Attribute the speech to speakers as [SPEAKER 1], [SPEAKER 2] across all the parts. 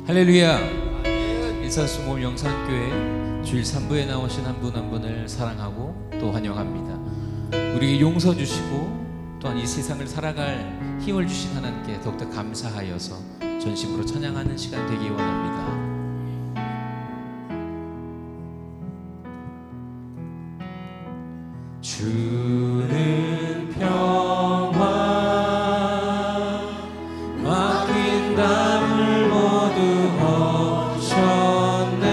[SPEAKER 1] 할렐루야. 일사수모임 영산교회 주일 3부에 나오신 한 분 한 분을 사랑하고 또 환영합니다. 우리에게 용서 주시고 또한 이 세상을 살아갈 힘을 주신 하나님께 더욱더 감사하여서 전심으로 찬양하는 시간 되기 원합니다. 주는 평화 막힌 담을 모두 허셨네.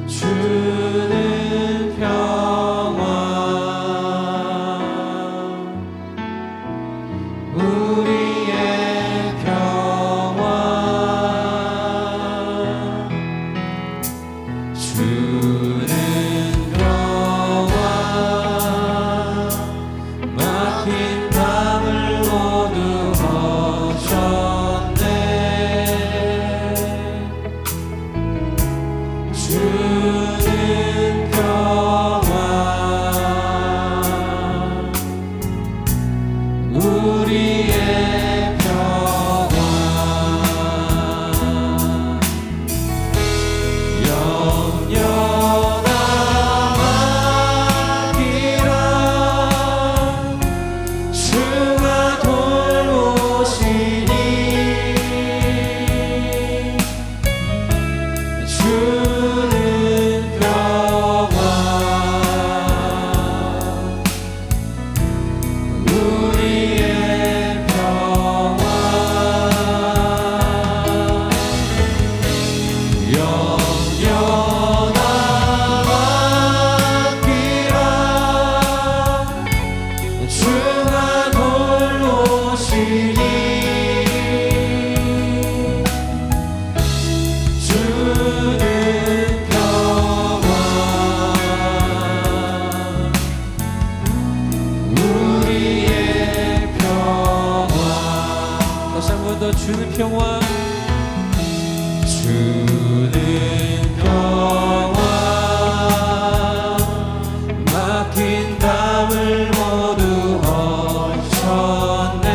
[SPEAKER 1] 주는 평화 우리의 평화 주는 평화 막힌 담을 모두 허셨네. 주는 평화 우리의 평화 영원하기라. 주가 돌보시니 주는 평화 우리의 평화 영원하기라. 주가 돌보시니 주는 평화 우리의 평화. 다시 한 번 더 주는 평화 주는 평화 막힌 담을 모두 허셨네.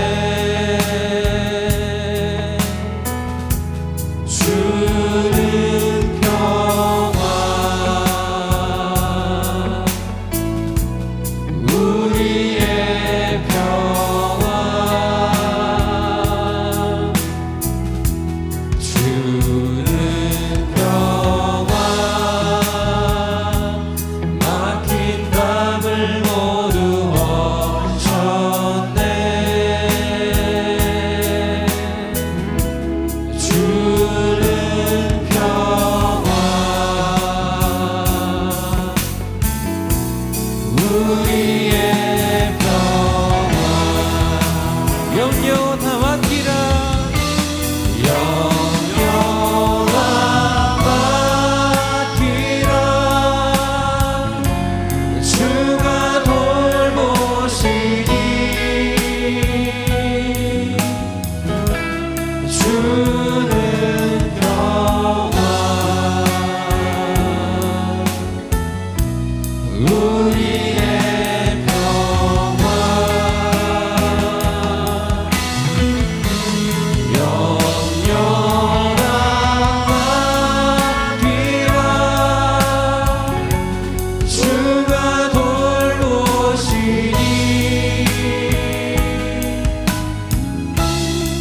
[SPEAKER 1] 주는 평화 우리의 평화 주는 평화 막힌 담을 모두 허셨네. 주는 평화 우리의 평화 영영하 맡기라. 영영하 맡기라. 주가 돌보시니 주는 평화 우리의 평화 영원하기라. 주가 돌보시니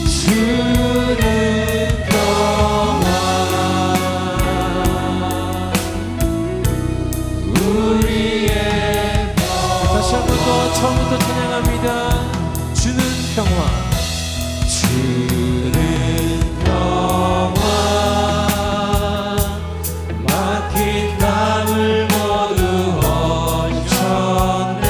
[SPEAKER 1] 주는 평화 우리의 평화. 다시 한 번 더 처음부터 찬양합니다. 주는 평화 주는 평화 막힌 담을 모두 허셨네.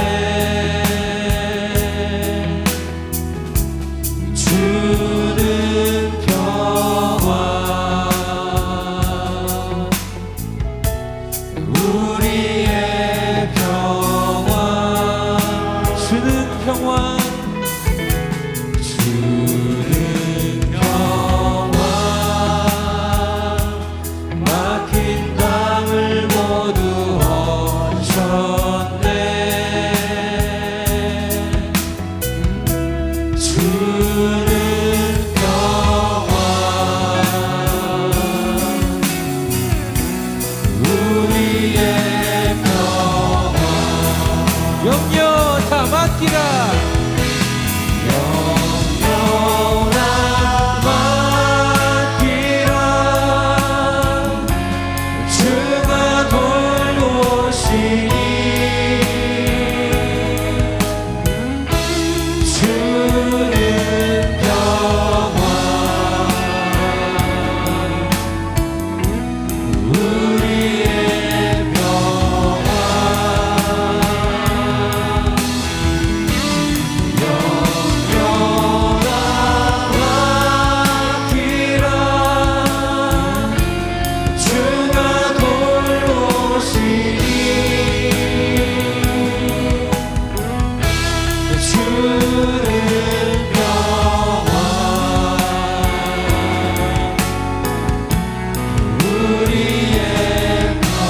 [SPEAKER 1] 주는 평화 우리의 평화 주는 영영 다 맡기라. 영영 다 맡기라. 주가 돌보시니 주는 평화 우리의 평화.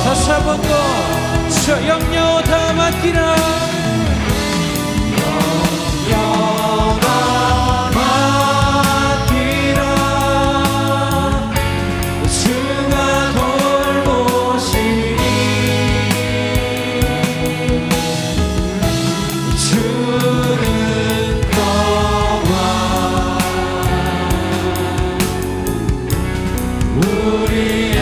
[SPEAKER 1] 다시 한 번 더. 저 영영 다 맡기라. 영영 다 맡기라. 주가 돌보시니 주는 평화 우리의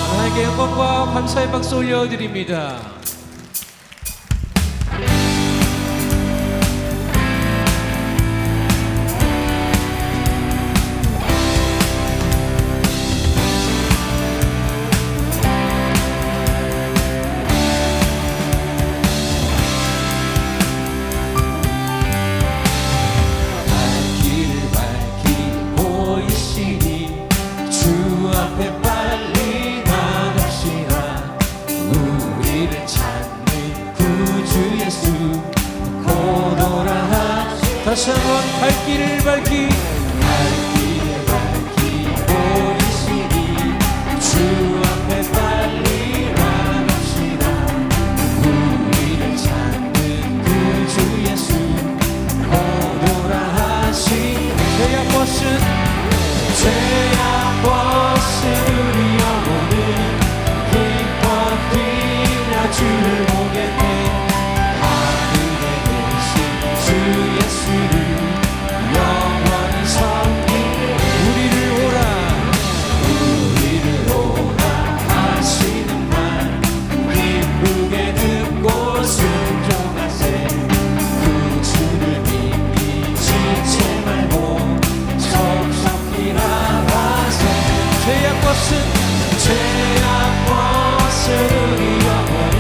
[SPEAKER 1] 하나님께 영광과 감사의 박수 올려드립니다. 다시 한번 갈 길을 밝히 보이시니 주 앞에 빨리 나갑시다. 우리를 찾는 그 주 예수 오노라 하시니 죄악 벗은 우리 영혼은 기뻐 뛰며 주를 보겠네. 죄악 벗은 우리 영혼을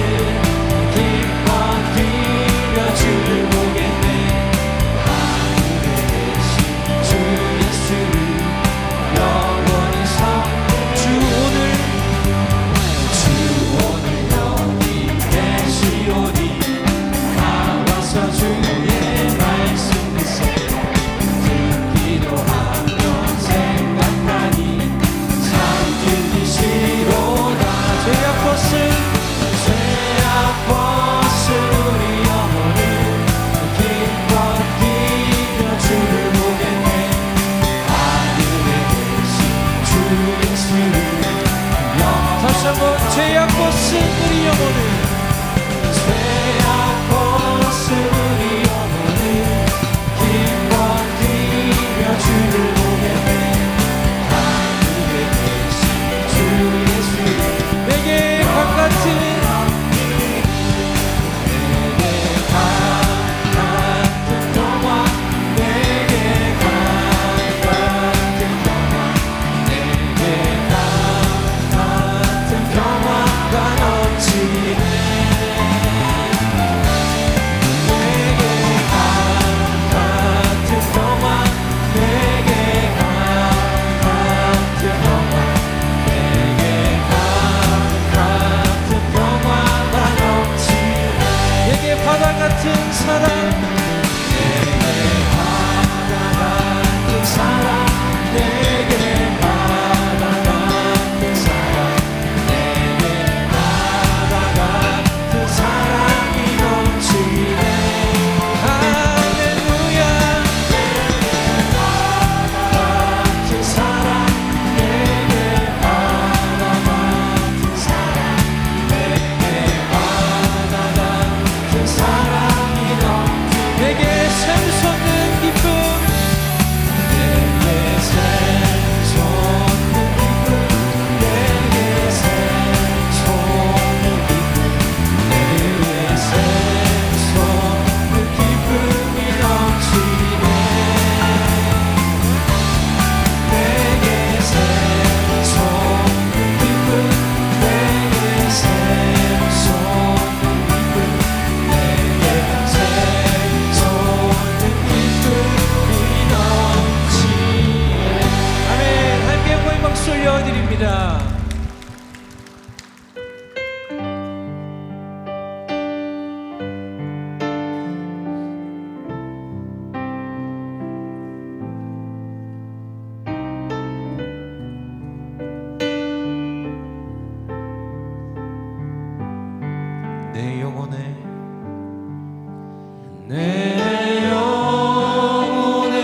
[SPEAKER 1] 내 영혼의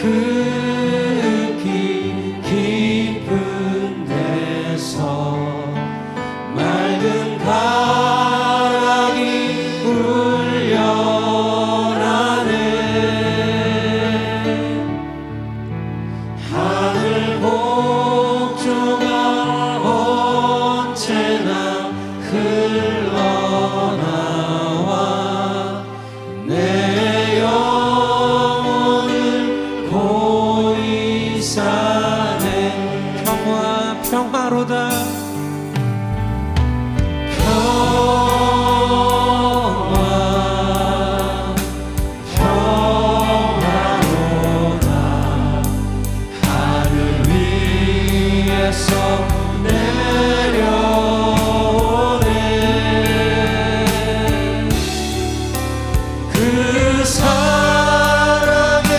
[SPEAKER 1] 그 깊은 데서 맑은 가락이 울려나네. 하늘 복조가 언제나 흘러나와 내 영혼을 고이 싸네. 평화로다. 평화로다. 하늘 위에서 내려오네. 그 사랑의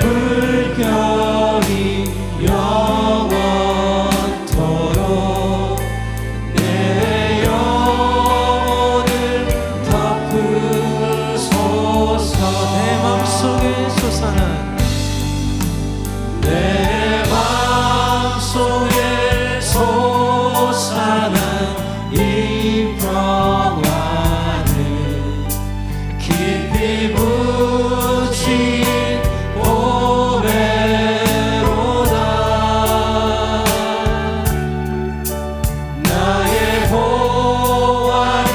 [SPEAKER 1] 물결이 영원토록 내 영혼을 덮으소서. 내 맘속에 솟아난 내 맘속에 솟아난 이 평화는 깊이 묻힌 보배로다. 나의 보화를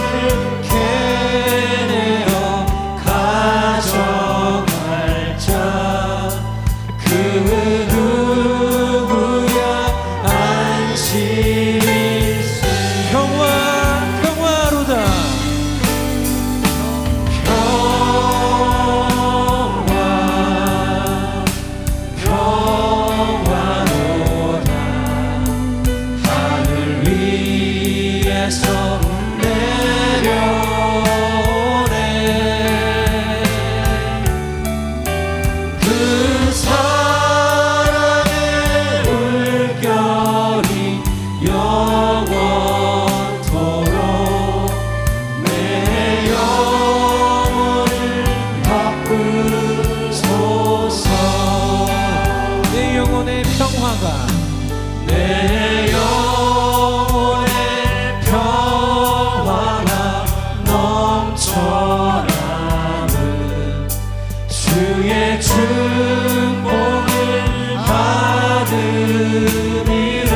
[SPEAKER 1] 캐내어 가져갈 자 그 누구야 안식일세. 평화로다. 평화로다. 하늘 위에서 내려오네. 그 사랑의 물결이 영원토록 내 영혼을 덮으소서. 내 영혼의 평화가 내 영혼의 평화가 넘쳐나는 주의 축복을 받으리라.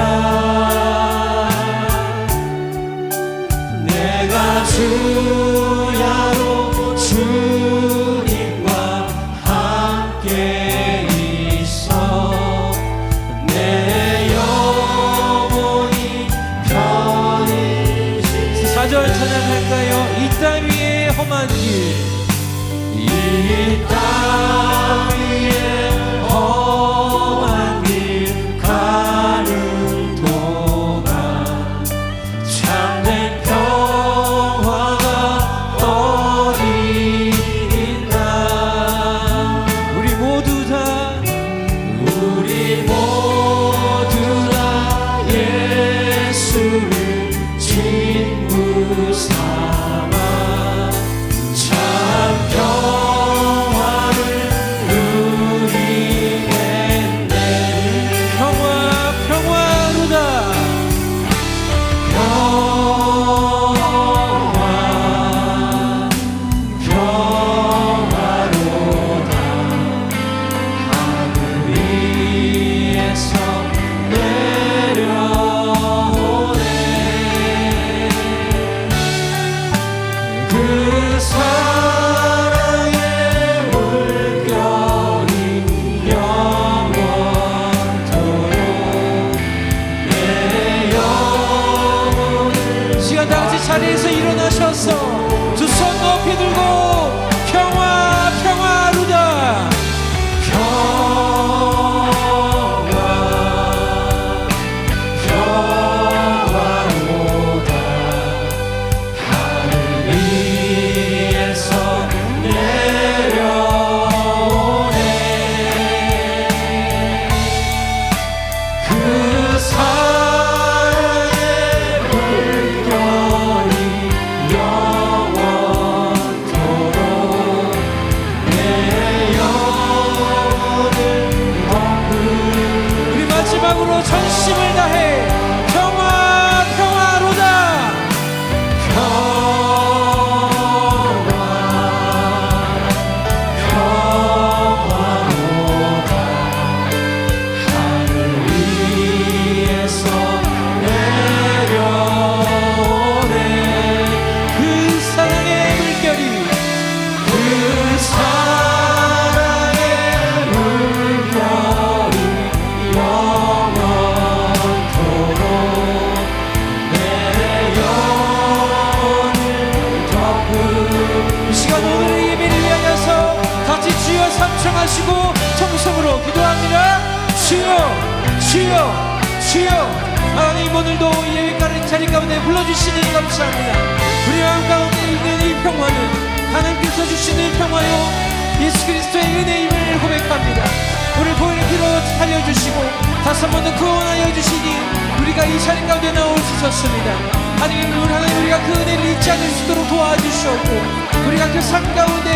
[SPEAKER 1] 내가 주야로 주님과 함께 있어 내 영혼이 편히. 4절 찬양할까요? 이 땅 위에 험한 길. 이 땅 위에 험한 길 가는 동안 참된 평화가 어디 있나. 우리 모두 다 예수를 친구 삼아 참 평화를 누리겠네. 평화로다. 평화로다. 하늘 위에서 내려오네. 그 사랑의 물결이 영원토록 내 영혼을. 시간 다 같이 자리에서 일어나셔서 두 손 높이 들고 평화로다. 평화로다. 하늘 위에서 일어나시고 통성으로 기도합니다. 주여 주여 주여. 하나님 오늘도 예배가는 자리 가운데 불러주시니 감사합니다. 우리 마음 가운데 있는 이 평화는 하나님께서 주시는 평화요 예수 그리스도의 은혜임을 고백합니다. 우리 보혈의 피로 살려주시고 다시 한 번 더 구원하여 주시니 우리가 이 자리 가운데 나올 수 있었습니다. 하나님 우리가 그 은혜를 잊지 않을 수 있도록 도와주시옵고 우리가 그 삶 가운데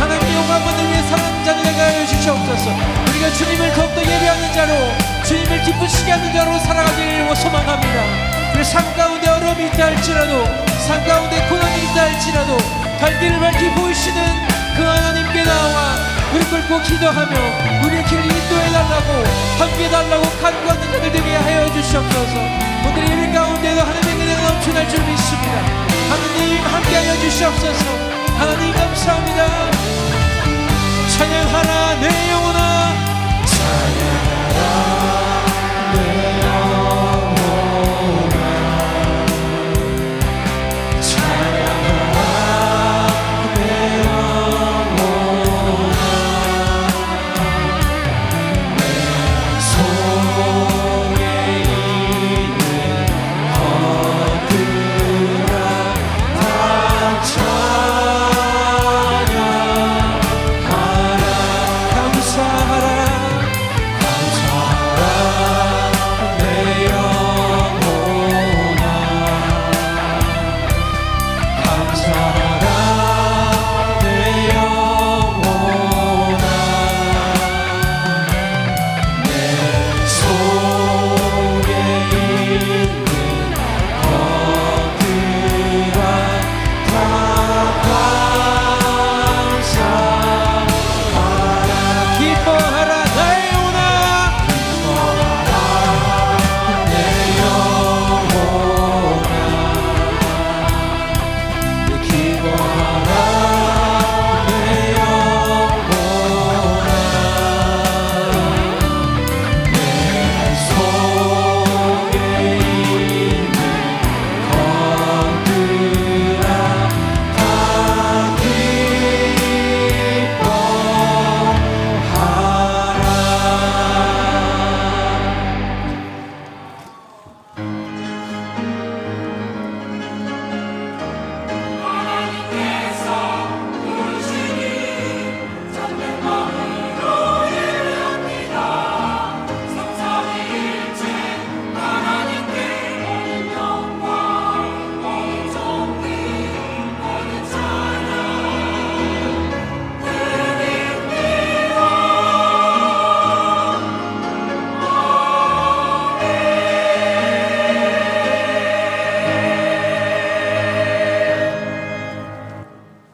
[SPEAKER 1] 하나님의 영광만을 위해 사는 자를 되게 하여 주시옵소서. 우리가 주님을 더욱더 예배하는 자로 주님을 기쁘시게 하는 자로 살아가기를 소망합니다. 우리 삶 가운데 어려움이 있다 할지라도 삶 가운데 고난이 있다 할지라도 갈 길을 밝히 보이시는 그 하나님께 나와 우리 꿇고 기도하며 우리의 길을 인도해달라고 함께해달라고 간구하는 자들 되게 하여 주시옵소서. 오늘 예배 가운데도 하나님의 은혜가 넘쳐날 줄 믿습니다. 하나님 함께하여 주시옵소서. 하나님 감사합니다. 찬양하라 내 영혼아 찬양하라 내 영혼아 찬양하라 내 영혼아 내 속에 있는 것들아 다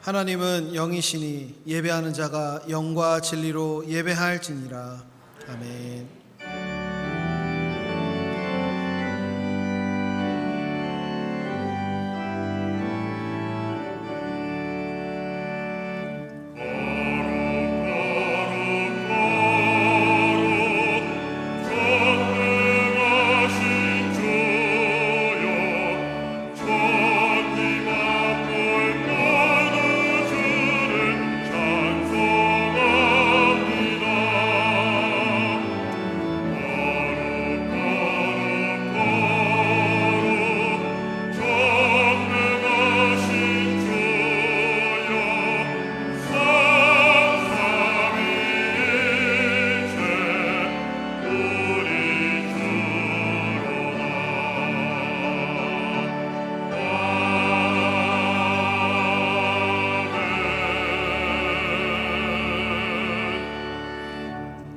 [SPEAKER 2] 하나님은 영이시니 예배하는 자가 영과 진리로 예배할지니라. 아멘.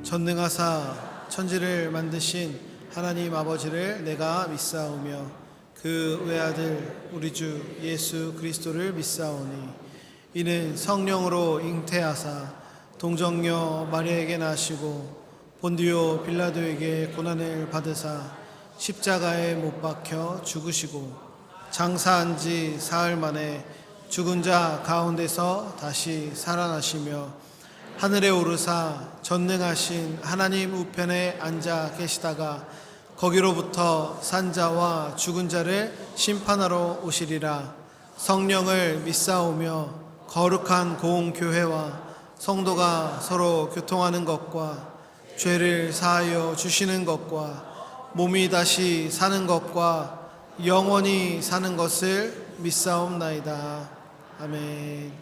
[SPEAKER 2] 전능하사 천지를 만드신 하나님 아버지를 내가 믿사오며 그 외아들 우리 주 예수 그리스도를 믿사오니 이는 성령으로 잉태하사 동정녀 마리아에게 나시고 본디오 빌라도에게 고난을 받으사 십자가에 못 박혀 죽으시고 장사한 지 사흘 만에 죽은 자 가운데서 다시 살아나시며 하늘에 오르사 전능하신 하나님 우편에 앉아 계시다가 거기로부터 산자와 죽은 자를 심판하러 오시리라. 성령을 믿사오며 거룩한 공교회와 성도가 서로 교통하는 것과 죄를 사하여 주시는 것과 몸이 다시 사는 것과 영원히 사는 것을 믿사옵나이다. 아멘.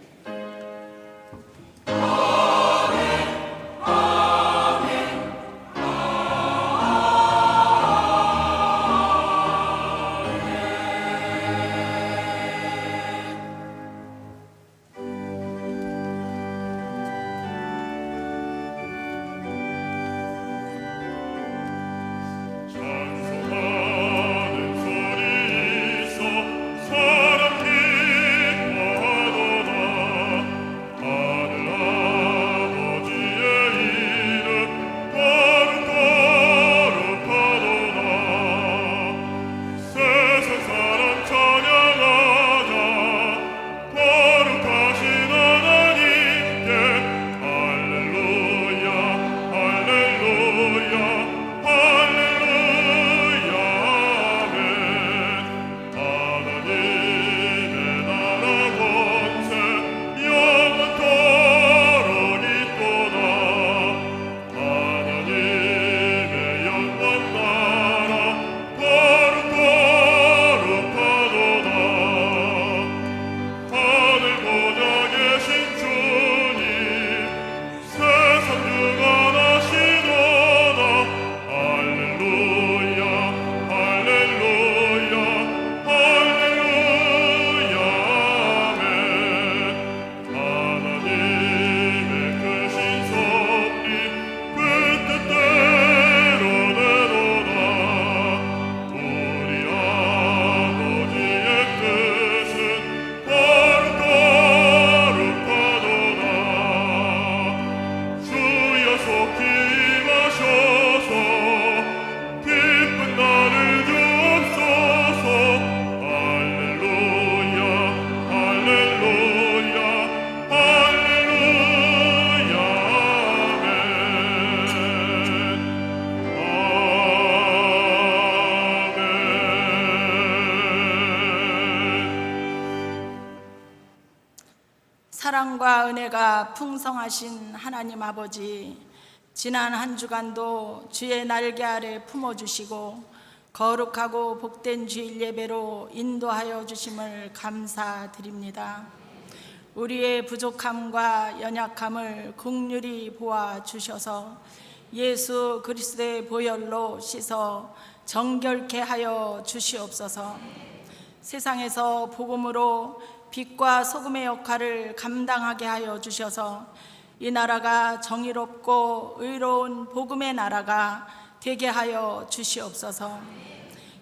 [SPEAKER 3] 사랑과 은혜가 풍성하신 하나님 아버지, 지난 한 주간도 주의 날개 아래 품어주시고 거룩하고 복된 주일 예배로 인도하여 주심을 감사드립니다. 우리의 부족함과 연약함을 긍휼히 보아 주셔서 예수 그리스도의 보혈로 씻어 정결케 하여 주시옵소서. 세상에서 복음으로 빛과 소금의 역할을 감당하게 하여 주셔서 이 나라가 정의롭고 의로운 복음의 나라가 되게 하여 주시옵소서.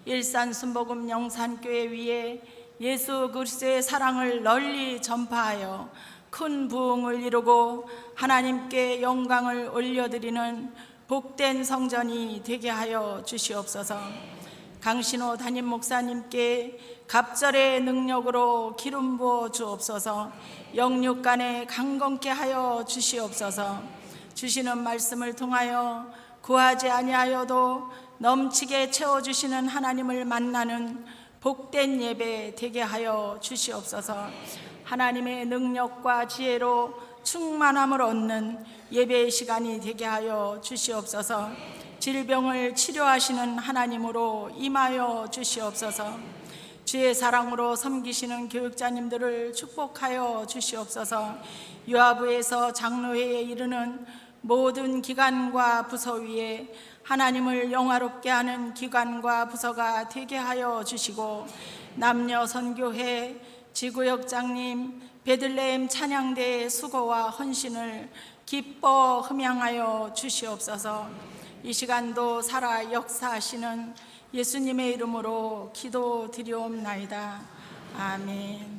[SPEAKER 3] 일산 순복음 영산교회 위에 예수 그리스도의 사랑을 널리 전파하여 큰 부흥을 이루고 하나님께 영광을 올려드리는 복된 성전이 되게 하여 주시옵소서. 강신호 담임 목사님께 갑절의 능력으로 기름 부어 주옵소서. 영육간에 강건케 하여 주시옵소서. 주시는 말씀을 통하여 구하지 아니하여도 넘치게 채워주시는 하나님을 만나는 복된 예배 되게 하여 주시옵소서. 하나님의 능력과 지혜로 충만함을 얻는 예배의 시간이 되게 하여 주시옵소서. 질병을 치료하시는 하나님으로 임하여 주시옵소서. 주의 사랑으로 섬기시는 교육자님들을 축복하여 주시옵소서. 유아부에서 장로회에 이르는 모든 기관과 부서 위에 하나님을 영화롭게 하는 기관과 부서가 되게 하여 주시고, 남녀 선교회, 지구역장님, 베들레헴 찬양대의 수고와 헌신을 기뻐 흠양하여 주시옵소서. 이 시간도 살아 역사하시는 예수님의 이름으로 기도드리옵나이다. 아멘.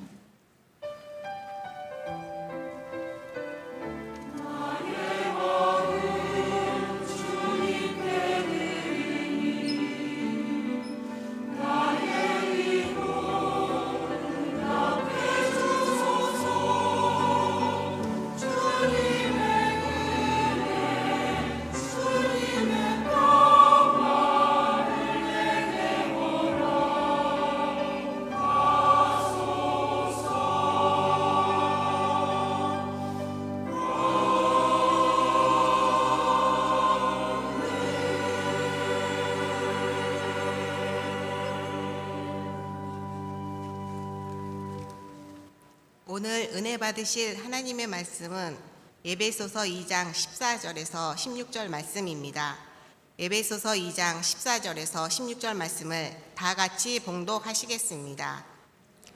[SPEAKER 4] 오늘 은혜 받으실 하나님의 말씀은 에베소서 2장 14절에서 16절 말씀입니다. 에베소서 2장 14절에서 16절 말씀을 다 같이 봉독하시겠습니다.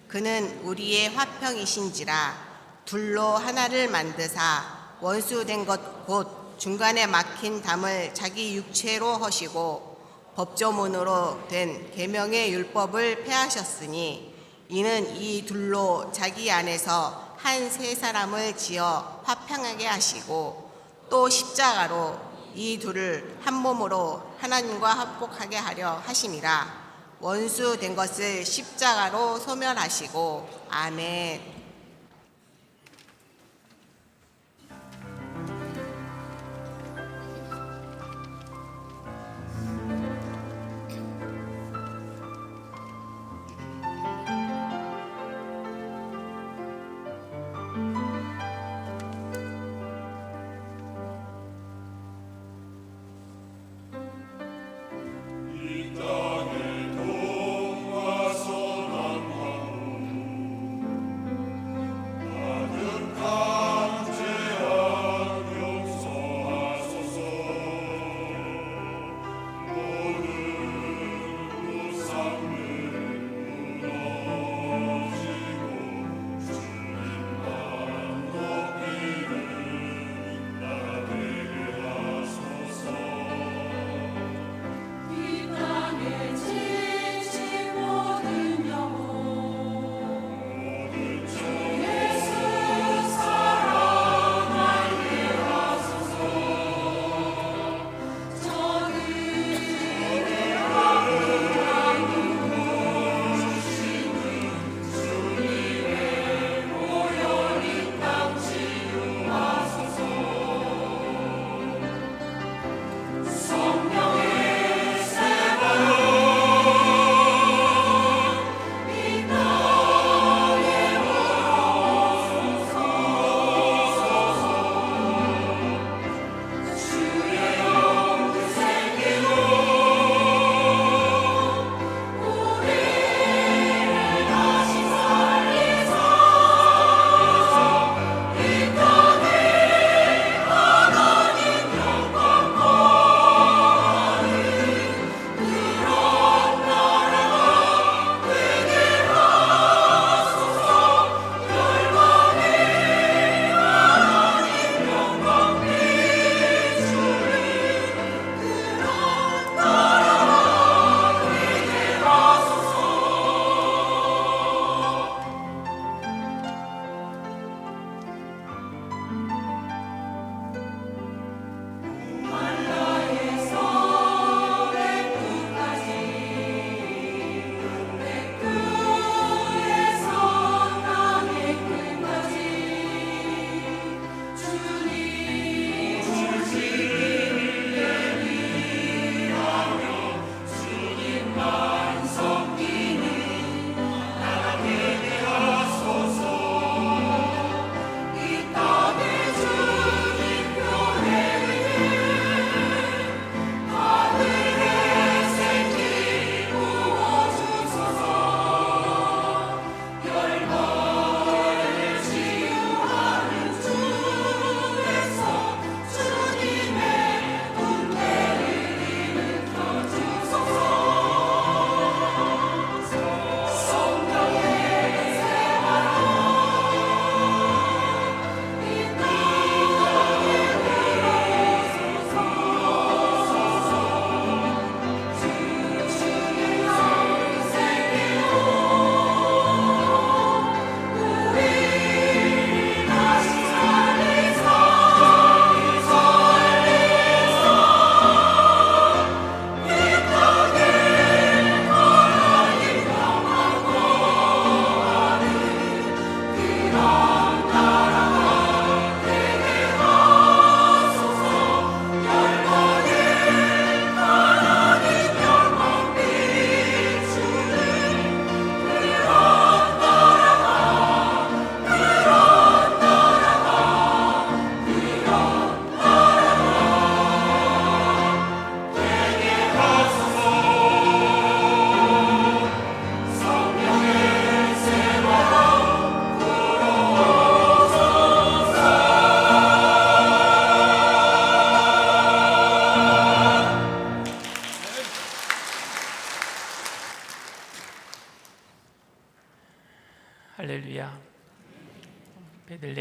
[SPEAKER 4] 그는 우리의 화평이신지라 둘로 하나를 만드사 원수된 것 곧 중간에 막힌 담을 자기 육체로 허시고 법조문으로 된 계명의 율법을 폐하셨으니 이는 이 둘로 자기 안에서 한 세 사람을 지어 화평하게 하시고 또 십자가로 이 둘을 한 몸으로 하나님과 합복하게 하려 하심이라. 원수 된 것을 십자가로 소멸하시고. 아멘.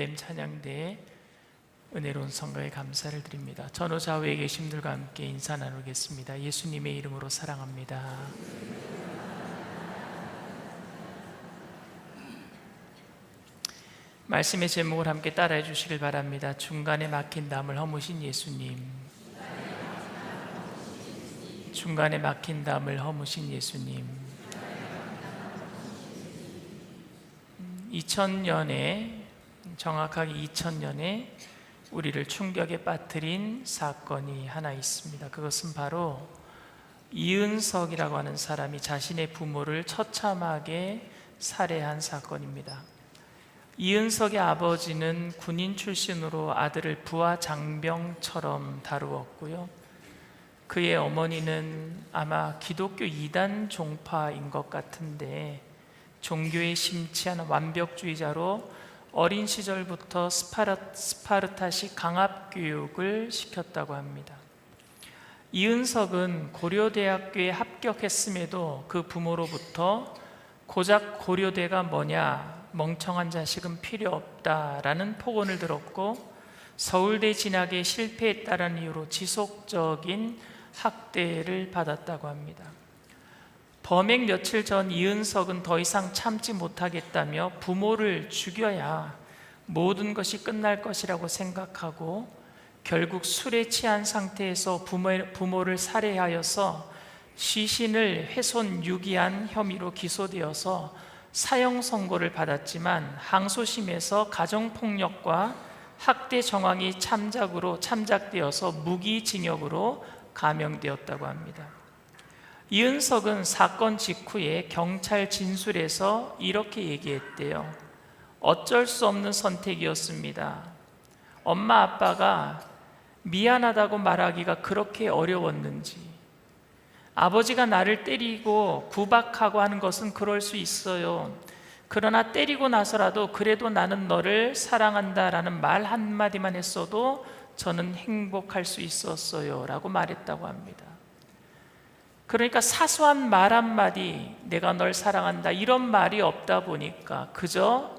[SPEAKER 5] 베들레헴 찬양대의 은혜로운 성가에 감사를 드립니다. 전후 좌우에 계신 분들과 함께 인사 나누겠습니다. 예수님의 이름으로 사랑합니다. 말씀의 제목을 함께 따라해 주시길 바랍니다. 중간에 막힌 담을 허무신 예수님. 중간에 막힌 담을 허무신 예수님. 2000년에, 정확하게 2000년에 우리를 충격에 빠뜨린 사건이 하나 있습니다. 그것은 바로 이은석이라고 하는 사람이 자신의 부모를 처참하게 살해한 사건입니다. 이은석의 아버지는 군인 출신으로 아들을 부하 장병처럼 다루었고요. 그의 어머니는 아마 기독교 이단 종파인 것 같은데 종교에 심취한 완벽주의자로 어린 시절부터 스파르타식 강압교육을 시켰다고 합니다. 이은석은 고려대학교에 합격했음에도 그 부모로부터 고작 고려대가 뭐냐, 멍청한 자식은 필요 없다라는 폭언을 들었고 서울대 진학에 실패했다는 이유로 지속적인 학대를 받았다고 합니다. 범행 며칠 전 이은석은 더 이상 참지 못하겠다며 부모를 죽여야 모든 것이 끝날 것이라고 생각하고 결국 술에 취한 상태에서 부모를 살해하여서 시신을 훼손 유기한 혐의로 기소되어서 사형 선고를 받았지만 항소심에서 가정폭력과 학대 정황이 참작되어서 무기징역으로 감형되었다고 합니다. 이은석은 사건 직후에 경찰 진술에서 이렇게 얘기했대요. 어쩔 수 없는 선택이었습니다. 엄마 아빠가 미안하다고 말하기가 그렇게 어려웠는지, 아버지가 나를 때리고 구박하고 하는 것은 그럴 수 있어요. 그러나 때리고 나서라도 그래도 나는 너를 사랑한다라는 말 한마디만 했어도 저는 행복할 수 있었어요 라고 말했다고 합니다. 그러니까 사소한 말 한마디, 내가 널 사랑한다, 이런 말이 없다 보니까 그저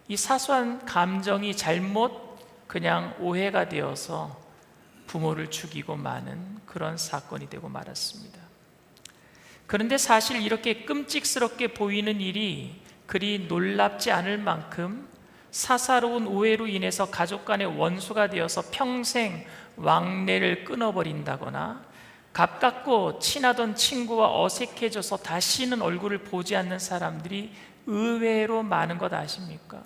[SPEAKER 5] 이 사소한 감정이 잘못 그냥 오해가 되어서 부모를 죽이고 마는 그런 사건이 되고 말았습니다. 그런데 사실 이렇게 끔찍스럽게 보이는 일이 그리 놀랍지 않을 만큼 사사로운 오해로 인해서 가족 간의 원수가 되어서 평생 왕래를 끊어버린다거나 가깝고 친하던 친구와 어색해져서 다시는 얼굴을 보지 않는 사람들이 의외로 많은 것 아십니까?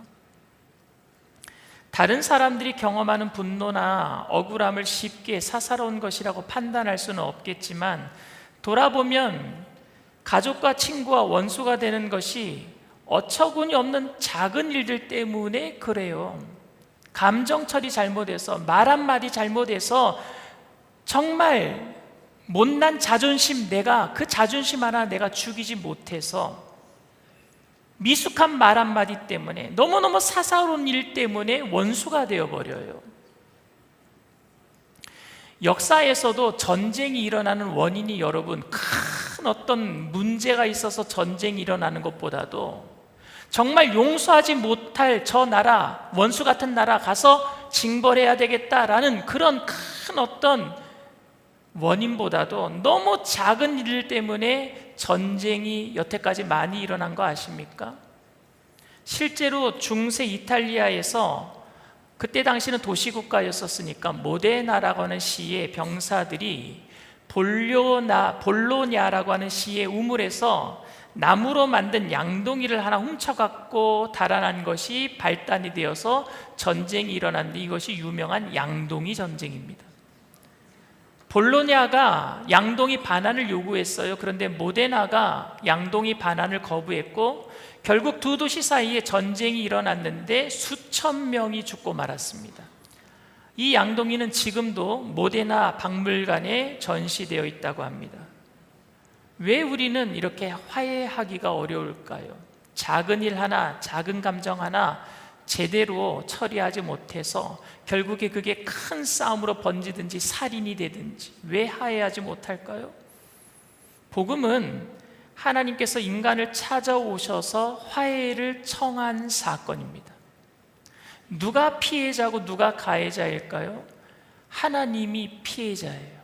[SPEAKER 5] 다른 사람들이 경험하는 분노나 억울함을 쉽게 사사로운 것이라고 판단할 수는 없겠지만 돌아보면 가족과 친구와 원수가 되는 것이 어처구니 없는 작은 일들 때문에 그래요. 감정 처리 잘못해서, 말 한마디 잘못해서 정말 못난 자존심, 그 자존심 하나 내가 죽이지 못해서 미숙한 말 한마디 때문에, 너무너무 사사로운 일 때문에 원수가 되어버려요. 역사에서도 전쟁이 일어나는 원인이 여러분, 큰 어떤 문제가 있어서 전쟁이 일어나는 것보다도 정말 용서하지 못할 저 나라, 원수 같은 나라 가서 징벌해야 되겠다라는 그런 큰 어떤 원인보다도 너무 작은 일 때문에 전쟁이 여태까지 많이 일어난 거 아십니까? 실제로 중세 이탈리아에서 그때 당시는 도시국가였었으니까 모데나라고 하는 시의 병사들이 볼로냐라고 하는 시의 우물에서 나무로 만든 양동이를 하나 훔쳐갖고 달아난 것이 발단이 되어서 전쟁이 일어났는데 이것이 유명한 양동이 전쟁입니다. 볼로냐가 양동이 반환을 요구했어요. 그런데 모데나가 양동이 반환을 거부했고 결국 두 도시 사이에 전쟁이 일어났는데 수천 명이 죽고 말았습니다. 이 양동이는 지금도 모데나 박물관에 전시되어 있다고 합니다. 왜 우리는 이렇게 화해하기가 어려울까요? 작은 일 하나, 작은 감정 하나 제대로 처리하지 못해서 결국에 그게 큰 싸움으로 번지든지 살인이 되든지 왜 화해하지 못할까요? 복음은 하나님께서 인간을 찾아오셔서 화해를 청한 사건입니다. 누가 피해자고 누가 가해자일까요? 하나님이 피해자예요.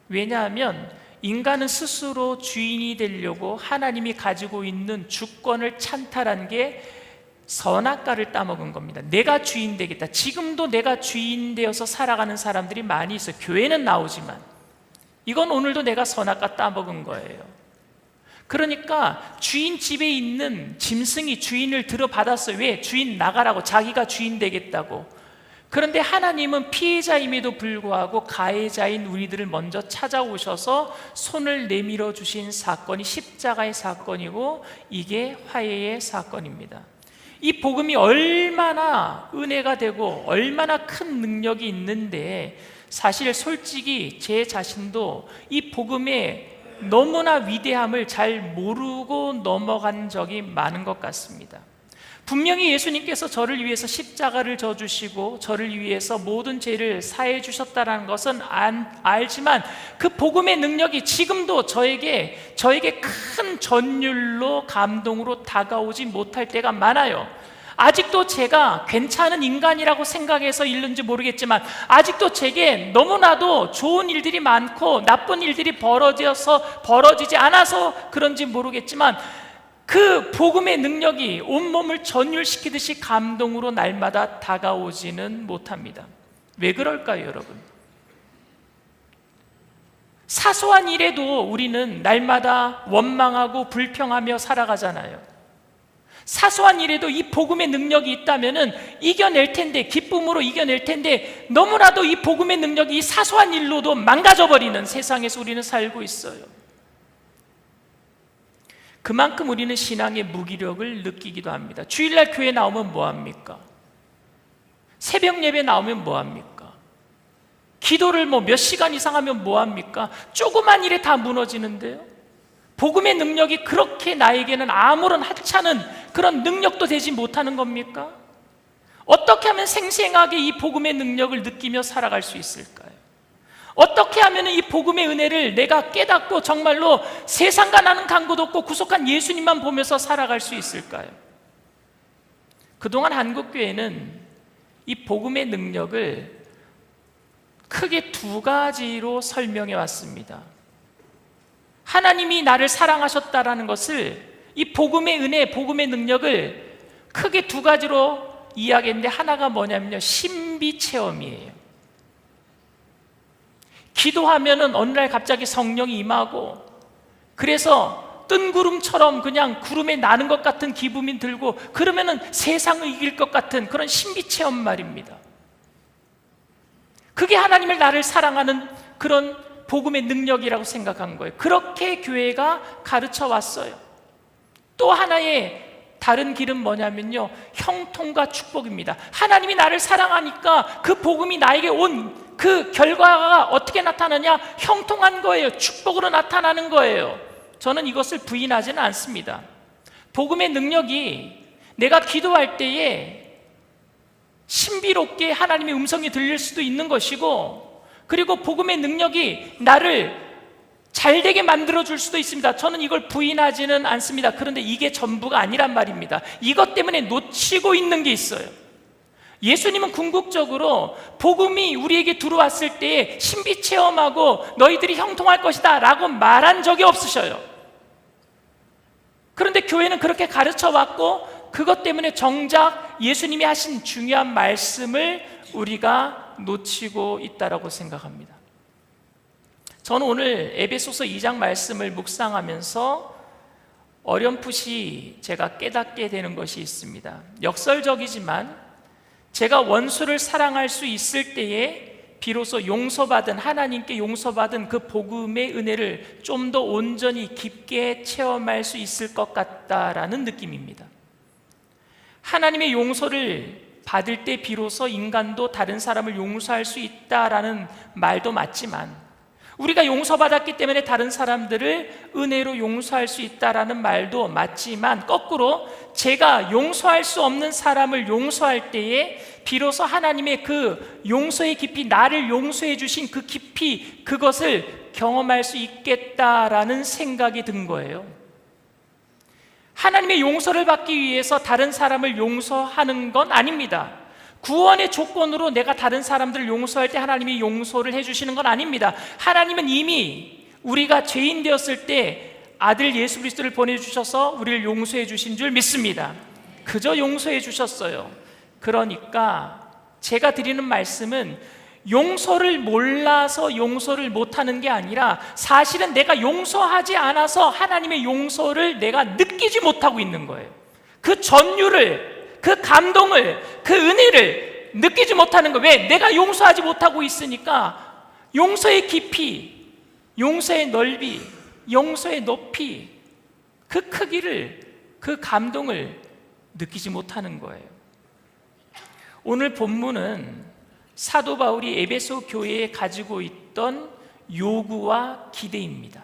[SPEAKER 5] 왜냐하면 인간은 스스로 주인이 되려고 하나님이 가지고 있는 주권을 찬탈한 게 선악과를 따먹은 겁니다. 내가 주인 되겠다. 지금도 내가 주인 되어서 살아가는 사람들이 많이 있어요. 교회는 나오지만 이건 오늘도 내가 선악과 따먹은 거예요. 그러니까 주인 집에 있는 짐승이 주인을 들어받았어요. 왜? 주인 나가라고, 자기가 주인 되겠다고. 그런데 하나님은 피해자임에도 불구하고 가해자인 우리들을 먼저 찾아오셔서 손을 내밀어 주신 사건이 십자가의 사건이고, 이게 화해의 사건입니다. 이 복음이 얼마나 은혜가 되고 얼마나 큰 능력이 있는데, 사실 솔직히 제 자신도 이 복음의 너무나 위대함을 잘 모르고 넘어간 적이 많은 것 같습니다. 분명히 예수님께서 저를 위해서 십자가를 져주시고 저를 위해서 모든 죄를 사해 주셨다는 것은 알지만, 그 복음의 능력이 지금도 저에게 큰 전율로, 감동으로 다가오지 못할 때가 많아요. 아직도 제가 괜찮은 인간이라고 생각해서 있는지 모르겠지만, 아직도 제게 너무나도 좋은 일들이 많고 나쁜 일들이 벌어지지 않아서 그런지 모르겠지만, 그 복음의 능력이 온몸을 전율시키듯이 감동으로 날마다 다가오지는 못합니다. 왜 그럴까요, 여러분? 사소한 일에도 우리는 날마다 원망하고 불평하며 살아가잖아요. 사소한 일에도 이 복음의 능력이 있다면 이겨낼 텐데, 기쁨으로 이겨낼 텐데, 너무나도 이 복음의 능력이 이 사소한 일로도 망가져버리는 세상에서 우리는 살고 있어요. 그만큼 우리는 신앙의 무기력을 느끼기도 합니다. 주일날 교회 나오면 뭐합니까? 새벽 예배 나오면 뭐합니까? 기도를 몇 시간 이상 하면 뭐합니까? 조그만 일에 다 무너지는데요. 복음의 능력이 그렇게 나에게는 아무런 하찮은 그런 능력도 되지 못하는 겁니까? 어떻게 하면 생생하게 이 복음의 능력을 느끼며 살아갈 수 있을까요? 어떻게 하면 이 복음의 은혜를 내가 깨닫고 정말로 세상과 나는 간고도 없고 구속한 예수님만 보면서 살아갈 수 있을까요? 그동안 한국교회는 이 복음의 능력을 크게 두 가지로 설명해 왔습니다. 하나님이 나를 사랑하셨다라는 것을, 이 복음의 은혜, 복음의 능력을 크게 두 가지로 이야기했는데, 하나가 뭐냐면요, 신비 체험이에요. 기도하면은 어느 날 갑자기 성령이 임하고, 그래서 뜬구름처럼 그냥 구름에 나는 것 같은 기분이 들고, 그러면은 세상을 이길 것 같은 그런 신비 체험 말입니다. 그게 하나님을, 나를 사랑하는 그런 복음의 능력이라고 생각한 거예요. 그렇게 교회가 가르쳐 왔어요. 또 하나의 다른 길은 뭐냐면요, 형통과 축복입니다. 하나님이 나를 사랑하니까 그 복음이 나에게 온 그 결과가 어떻게 나타나냐? 형통한 거예요. 축복으로 나타나는 거예요. 저는 이것을 부인하지는 않습니다. 복음의 능력이 내가 기도할 때에 신비롭게 하나님의 음성이 들릴 수도 있는 것이고, 그리고 복음의 능력이 나를 잘되게 만들어줄 수도 있습니다. 저는 이걸 부인하지는 않습니다. 그런데 이게 전부가 아니란 말입니다. 이것 때문에 놓치고 있는 게 있어요. 예수님은 궁극적으로 복음이 우리에게 들어왔을 때에 신비 체험하고 너희들이 형통할 것이다 라고 말한 적이 없으셔요. 그런데 교회는 그렇게 가르쳐 왔고, 그것 때문에 정작 예수님이 하신 중요한 말씀을 우리가 놓치고 있다라고 생각합니다. 저는 오늘 에베소서 2장 말씀을 묵상하면서 어렴풋이 제가 깨닫게 되는 것이 있습니다. 역설적이지만 제가 원수를 사랑할 수 있을 때에 비로소 용서받은, 하나님께 용서받은 그 복음의 은혜를 좀 더 온전히 깊게 체험할 수 있을 것 같다라는 느낌입니다. 하나님의 용서를 받을 때 비로소 인간도 다른 사람을 용서할 수 있다라는 말도 맞지만, 우리가 용서받았기 때문에 다른 사람들을 은혜로 용서할 수 있다라는 말도 맞지만, 거꾸로 제가 용서할 수 없는 사람을 용서할 때에 비로소 하나님의 그 용서의 깊이, 나를 용서해 주신 그 깊이, 그것을 경험할 수 있겠다라는 생각이 든 거예요. 하나님의 용서를 받기 위해서 다른 사람을 용서하는 건 아닙니다. 구원의 조건으로 내가 다른 사람들을 용서할 때 하나님이 용서를 해주시는 건 아닙니다. 하나님은 이미 우리가 죄인 되었을 때 아들 예수 그리스도를 보내주셔서 우리를 용서해 주신 줄 믿습니다. 그저 용서해 주셨어요. 그러니까 제가 드리는 말씀은 용서를 몰라서 용서를 못하는 게 아니라 사실은 내가 용서하지 않아서 하나님의 용서를 내가 느끼지 못하고 있는 거예요. 그 전율을, 그 감동을, 그 은혜를 느끼지 못하는 거예요. 왜? 내가 용서하지 못하고 있으니까 용서의 깊이, 용서의 넓이, 용서의 높이, 그 크기를, 그 감동을 느끼지 못하는 거예요. 오늘 본문은 사도 바울이 에베소 교회에 가지고 있던 요구와 기대입니다.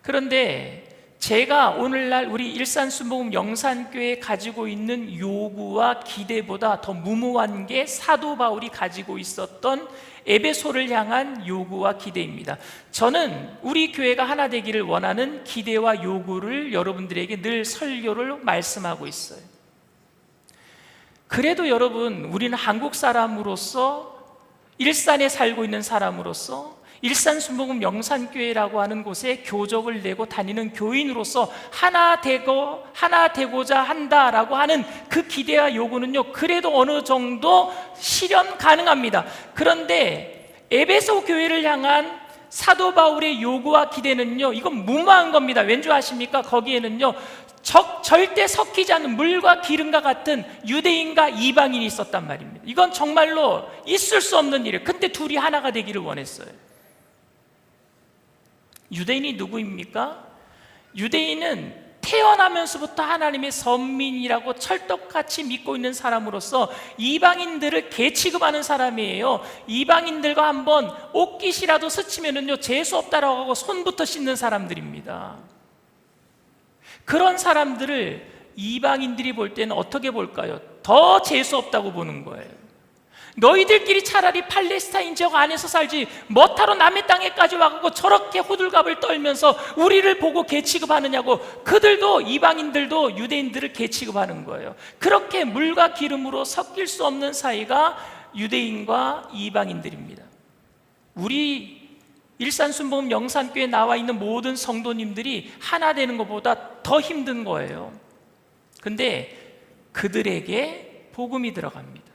[SPEAKER 5] 그런데 제가 오늘날 우리 일산순복음 영산교회에 가지고 있는 요구와 기대보다 더 무모한 게 사도 바울이 가지고 있었던 에베소를 향한 요구와 기대입니다. 저는 우리 교회가 하나 되기를 원하는 기대와 요구를 여러분들에게 늘 설교를 말씀하고 있어요. 그래도 여러분, 우리는 한국 사람으로서, 일산에 살고 있는 사람으로서, 일산순복음 영산교회라고 하는 곳에 교적을 내고 다니는 교인으로서 하나 되고자 한다라고 하는 그 기대와 요구는요, 그래도 어느 정도 실현 가능합니다. 그런데 에베소 교회를 향한 사도 바울의 요구와 기대는요, 이건 무모한 겁니다. 왠지 아십니까? 거기에는요, 절대 섞이지 않는 물과 기름과 같은 유대인과 이방인이 있었단 말입니다. 이건 정말로 있을 수 없는 일이에요. 근데 둘이 하나가 되기를 원했어요. 유대인이 누구입니까? 유대인은 태어나면서부터 하나님의 선민이라고 철떡같이 믿고 있는 사람으로서 이방인들을 개취급하는 사람이에요. 이방인들과 한번 옷깃이라도 스치면은요, 재수 없다라고 하고 손부터 씻는 사람들입니다. 그런 사람들을 이방인들이 볼 때는 어떻게 볼까요? 더 재수 없다고 보는 거예요. 너희들끼리 차라리 팔레스타인 지역 안에서 살지 뭐하러 남의 땅에까지 와가지고 저렇게 호들갑을 떨면서 우리를 보고 개취급하느냐고. 그들도, 이방인들도 유대인들을 개취급하는 거예요. 그렇게 물과 기름으로 섞일 수 없는 사이가 유대인과 이방인들입니다. 우리 일산순복음 영산교회에 나와 있는 모든 성도님들이 하나 되는 것보다 더 힘든 거예요. 근데 그들에게 복음이 들어갑니다.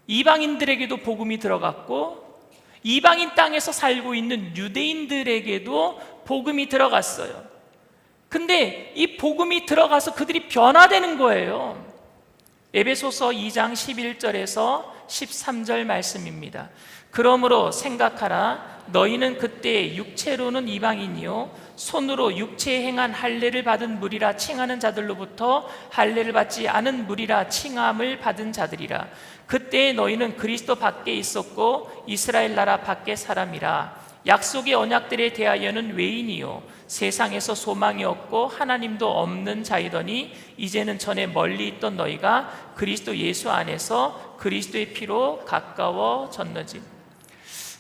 [SPEAKER 5] 이방인들에게도 복음이 들어갔고, 이방인 땅에서 살고 있는 유대인들에게도 복음이 들어갔어요. 근데 이 복음이 들어가서 그들이 변화되는 거예요. 에베소서 2장 11절에서 13절 말씀입니다. 그러므로 생각하라. 너희는 그때 육체로는 이방인이요 손으로 육체에 행한 할례를 받은 무리라 칭하는 자들로부터 할례를 받지 않은 무리라 칭함을 받은 자들이라. 그때 너희는 그리스도 밖에 있었고 이스라엘 나라 밖의 사람이라. 약속의 언약들에 대하여는 외인이요 세상에서 소망이 없고 하나님도 없는 자이더니 이제는 전에 멀리 있던 너희가 그리스도 예수 안에서 그리스도의 피로 가까워졌느니.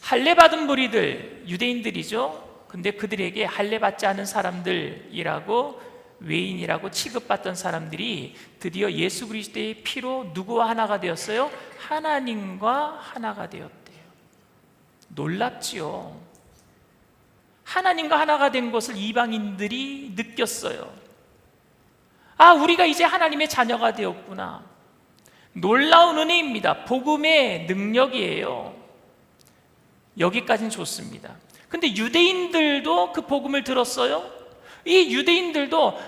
[SPEAKER 5] 할례 받은 무리들, 유대인들이죠. 근데 그들에게 할례 받지 않은 사람들이라고, 외인이라고 취급받던 사람들이 드디어 예수 그리스도의 피로 누구와 하나가 되었어요? 하나님과 하나가 되었대요. 놀랍지요. 하나님과 하나가 된 것을 이방인들이 느꼈어요. 아, 우리가 이제 하나님의 자녀가 되었구나. 놀라운 은혜입니다. 복음의 능력이에요. 여기까지는 좋습니다. 근데 유대인들도 그 복음을 들었어요. 이 유대인들도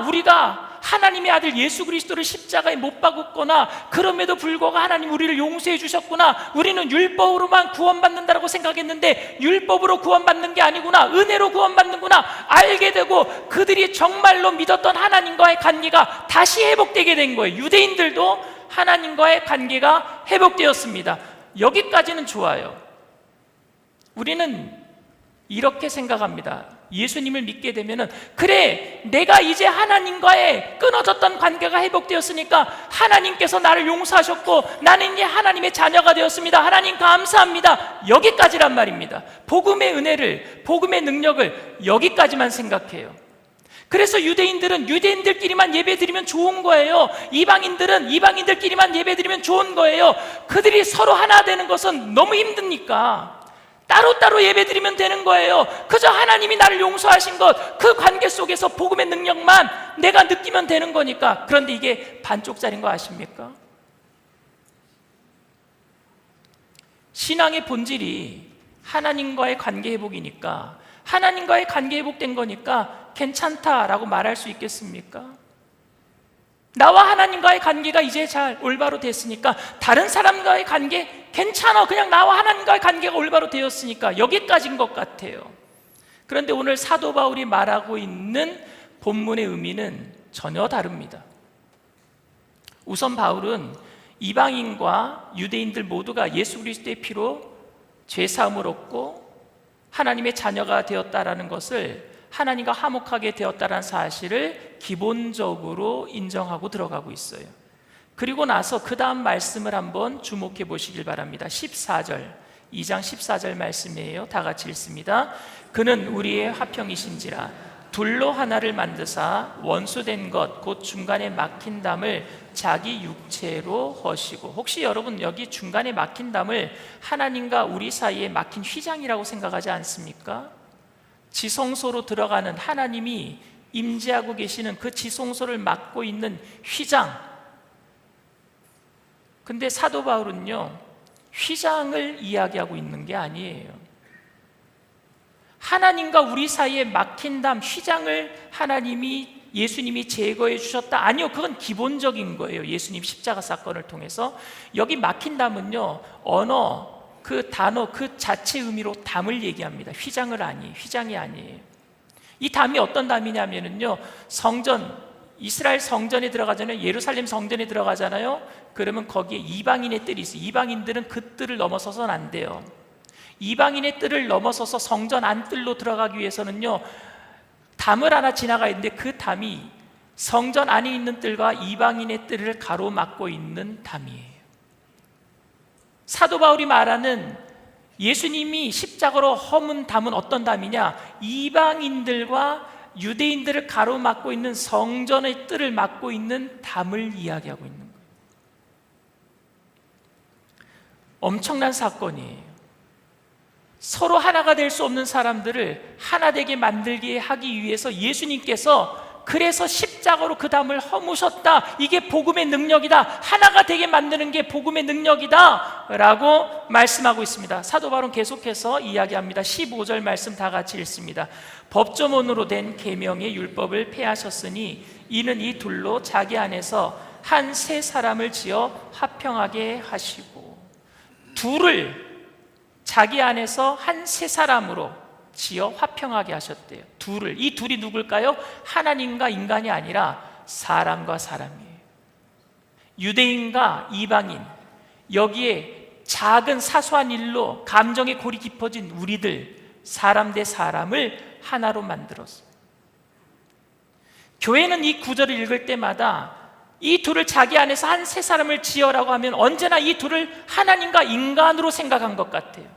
[SPEAKER 5] 우리가 하나님의 아들 예수 그리스도를 십자가에 못 박았거나 그럼에도 불구하고 하나님 우리를 용서해 주셨구나, 우리는 율법으로만 구원받는다라고 생각했는데 율법으로 구원받는 게 아니구나, 은혜로 구원받는구나 알게 되고, 그들이 정말로 믿었던 하나님과의 관계가 다시 회복되게 된 거예요. 유대인들도 하나님과의 관계가 회복되었습니다. 여기까지는 좋아요. 우리는 이렇게 생각합니다. 예수님을 믿게 되면은, 그래, 내가 이제 하나님과의 끊어졌던 관계가 회복되었으니까 하나님께서 나를 용서하셨고 나는 이제 하나님의 자녀가 되었습니다. 하나님 감사합니다. 여기까지란 말입니다. 복음의 은혜를, 복음의 능력을 여기까지만 생각해요. 그래서 유대인들끼리만 예배드리면 좋은 거예요. 이방인들끼리만 예배드리면 좋은 거예요. 그들이 서로 하나 되는 것은 너무 힘드니까 따로따로 예배드리면 되는 거예요. 그저 하나님이 나를 용서하신 것, 그 관계 속에서 복음의 능력만 내가 느끼면 되는 거니까. 그런데 이게 반쪽짜리인 거 아십니까? 신앙의 본질이 하나님과의 관계 회복이니까, 하나님과의 관계 회복된 거니까 괜찮다라고 말할 수 있겠습니까? 나와 하나님과의 관계가 이제 잘 올바로 됐으니까 다른 사람과의 관계 괜찮아, 그냥 나와 하나님과의 관계가 올바로 되었으니까 여기까지인 것 같아요. 그런데 오늘 사도 바울이 말하고 있는 본문의 의미는 전혀 다릅니다. 우선 바울은 이방인과 유대인들 모두가 예수 그리스도의 피로 죄사함을 얻고 하나님의 자녀가 되었다라는 것을, 하나님과 화목하게 되었다는 사실을 기본적으로 인정하고 들어가고 있어요. 그리고 나서 그 다음 말씀을 한번 주목해 보시길 바랍니다. 14절, 2장 14절 말씀이에요. 다 같이 읽습니다. 그는 우리의 화평이신지라 둘로 하나를 만드사 원수된 것 곧 중간에 막힌 담을 자기 육체로 허시고. 혹시 여러분 여기 중간에 막힌 담을 하나님과 우리 사이에 막힌 휘장이라고 생각하지 않습니까? 지성소로 들어가는, 하나님이 임재하고 계시는 그 지성소를 막고 있는 휘장. 근데 사도 바울은요, 휘장을 이야기하고 있는 게 아니에요. 하나님과 우리 사이에 막힌 담, 휘장을 예수님이 제거해 주셨다? 아니요, 그건 기본적인 거예요. 예수님 십자가 사건을 통해서. 여기 막힌 담은요, 언어, 그 단어 그 자체 의미로 담을 얘기합니다. 휘장이 아니에요. 이 담이 어떤 담이냐면요, 이스라엘 성전에 들어가잖아요. 예루살렘 성전에 들어가잖아요. 그러면 거기에 이방인의 뜰이 있어요. 이방인들은 그 뜰을 넘어서서는 안 돼요. 이방인의 뜰을 넘어서서 성전 안뜰로 들어가기 위해서는요, 담을 하나 지나가야 되는데 그 담이 성전 안에 있는 뜰과 이방인의 뜰을 가로막고 있는 담이에요. 사도 바울이 말하는 예수님이 십자가로 허문 담은 어떤 담이냐? 이방인들과 유대인들을 가로막고 있는 성전의 뜰을 막고 있는 담을 이야기하고 있는 거예요. 엄청난 사건이에요. 서로 하나가 될 수 없는 사람들을 하나 되게 만들게 하기 위해서 예수님께서 그래서 십자가로 그 담을 허무셨다. 이게 복음의 능력이다. 하나가 되게 만드는 게 복음의 능력이다 라고 말씀하고 있습니다. 사도 바울은 계속해서 이야기합니다. 15절 말씀 다 같이 읽습니다. 법조문으로 된 계명의 율법을 폐하셨으니 이는 이 둘로 자기 안에서 한 세 사람을 지어 화평하게 하시고. 둘을 자기 안에서 한 세 사람으로 지어 화평하게 하셨대요. 이 둘이 누굴까요? 하나님과 인간이 아니라 사람과 사람이에요. 유대인과 이방인, 여기에 작은 사소한 일로 감정의 골이 깊어진 우리들, 사람 대 사람을 하나로 만들었어요. 교회는 이 구절을 읽을 때마다 이 둘을 자기 안에서 한 세 사람을 지어라고 하면 언제나 이 둘을 하나님과 인간으로 생각한 것 같아요.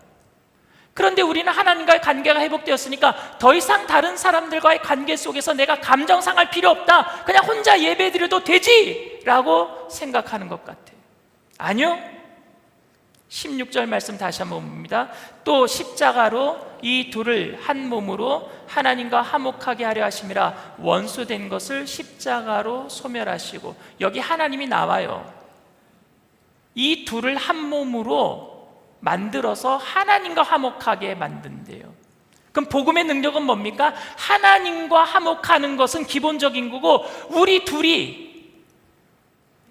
[SPEAKER 5] 그런데 우리는 하나님과의 관계가 회복되었으니까 더 이상 다른 사람들과의 관계 속에서 내가 감정 상할 필요 없다, 그냥 혼자 예배드려도 되지 라고 생각하는 것 같아요. 아니요, 16절 말씀 다시 한번 봅니다. 또 십자가로 이 둘을 한 몸으로 하나님과 화목하게 하려 하심이라 원수된 것을 십자가로 소멸하시고. 여기 하나님이 나와요. 이 둘을 한 몸으로 만들어서 하나님과 화목하게 만든대요. 그럼 복음의 능력은 뭡니까? 하나님과 화목하는 것은 기본적인 거고, 우리 둘이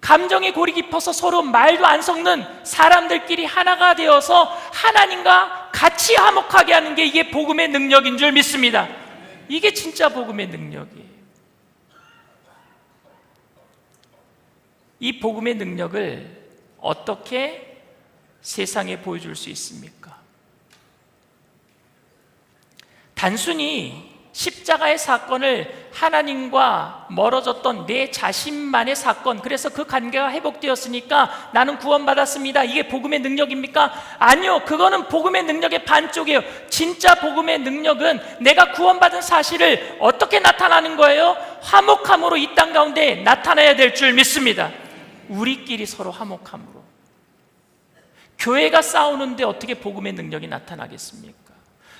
[SPEAKER 5] 감정의 골이 깊어서 서로 말도 안 섞는 사람들끼리 하나가 되어서 하나님과 같이 화목하게 하는 게 이게 복음의 능력인 줄 믿습니다. 이게 진짜 복음의 능력이에요. 이 복음의 능력을 어떻게 세상에 보여줄 수 있습니까? 단순히 십자가의 사건을 하나님과 멀어졌던 내 자신만의 사건, 그래서 그 관계가 회복되었으니까 나는 구원받았습니다, 이게 복음의 능력입니까? 아니요, 그거는 복음의 능력의 반쪽이에요. 진짜 복음의 능력은 내가 구원받은 사실을 어떻게 나타나는 거예요? 화목함으로 이 땅 가운데 나타나야 될 줄 믿습니다. 우리끼리 서로 화목함으로. 교회가 싸우는데 어떻게 복음의 능력이 나타나겠습니까?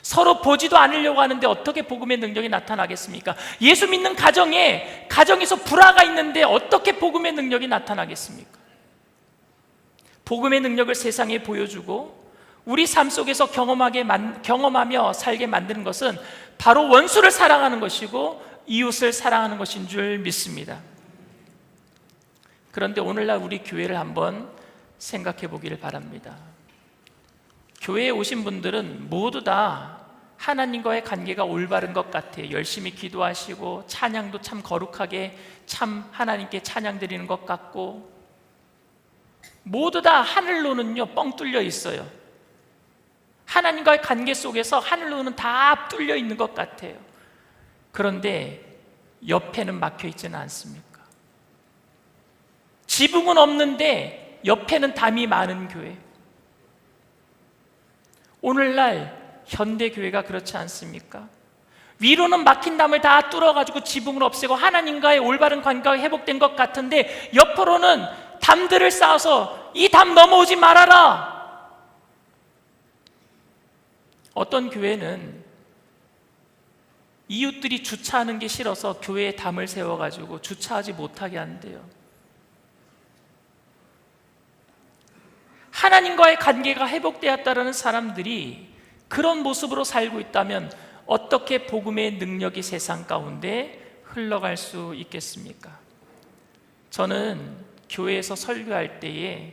[SPEAKER 5] 서로 보지도 않으려고 하는데 어떻게 복음의 능력이 나타나겠습니까? 예수 믿는 가정에서 불화가 있는데 어떻게 복음의 능력이 나타나겠습니까? 복음의 능력을 세상에 보여주고 우리 삶 속에서 경험하며 살게 만드는 것은 바로 원수를 사랑하는 것이고 이웃을 사랑하는 것인 줄 믿습니다. 그런데 오늘날 우리 교회를 한번 생각해 보기를 바랍니다. 교회에 오신 분들은 모두 다 하나님과의 관계가 올바른 것 같아요. 열심히 기도하시고 찬양도 참 거룩하게 참 하나님께 찬양 드리는 것 같고, 모두 다 하늘로는요 뻥 뚫려 있어요. 하나님과의 관계 속에서 하늘로는 다 뚫려 있는 것 같아요. 그런데 옆에는 막혀 있지는 않습니까? 지붕은 없는데 옆에는 담이 많은 교회. 오늘날 현대교회가 그렇지 않습니까? 위로는 막힌 담을 다 뚫어가지고 지붕을 없애고 하나님과의 올바른 관계가 회복된 것 같은데 옆으로는 담들을 쌓아서 이 담 넘어오지 말아라. 어떤 교회는 이웃들이 주차하는 게 싫어서 교회에 담을 세워가지고 주차하지 못하게 한대요. 하나님과의 관계가 회복되었다는 사람들이 그런 모습으로 살고 있다면 어떻게 복음의 능력이 세상 가운데 흘러갈 수 있겠습니까? 저는 교회에서 설교할 때에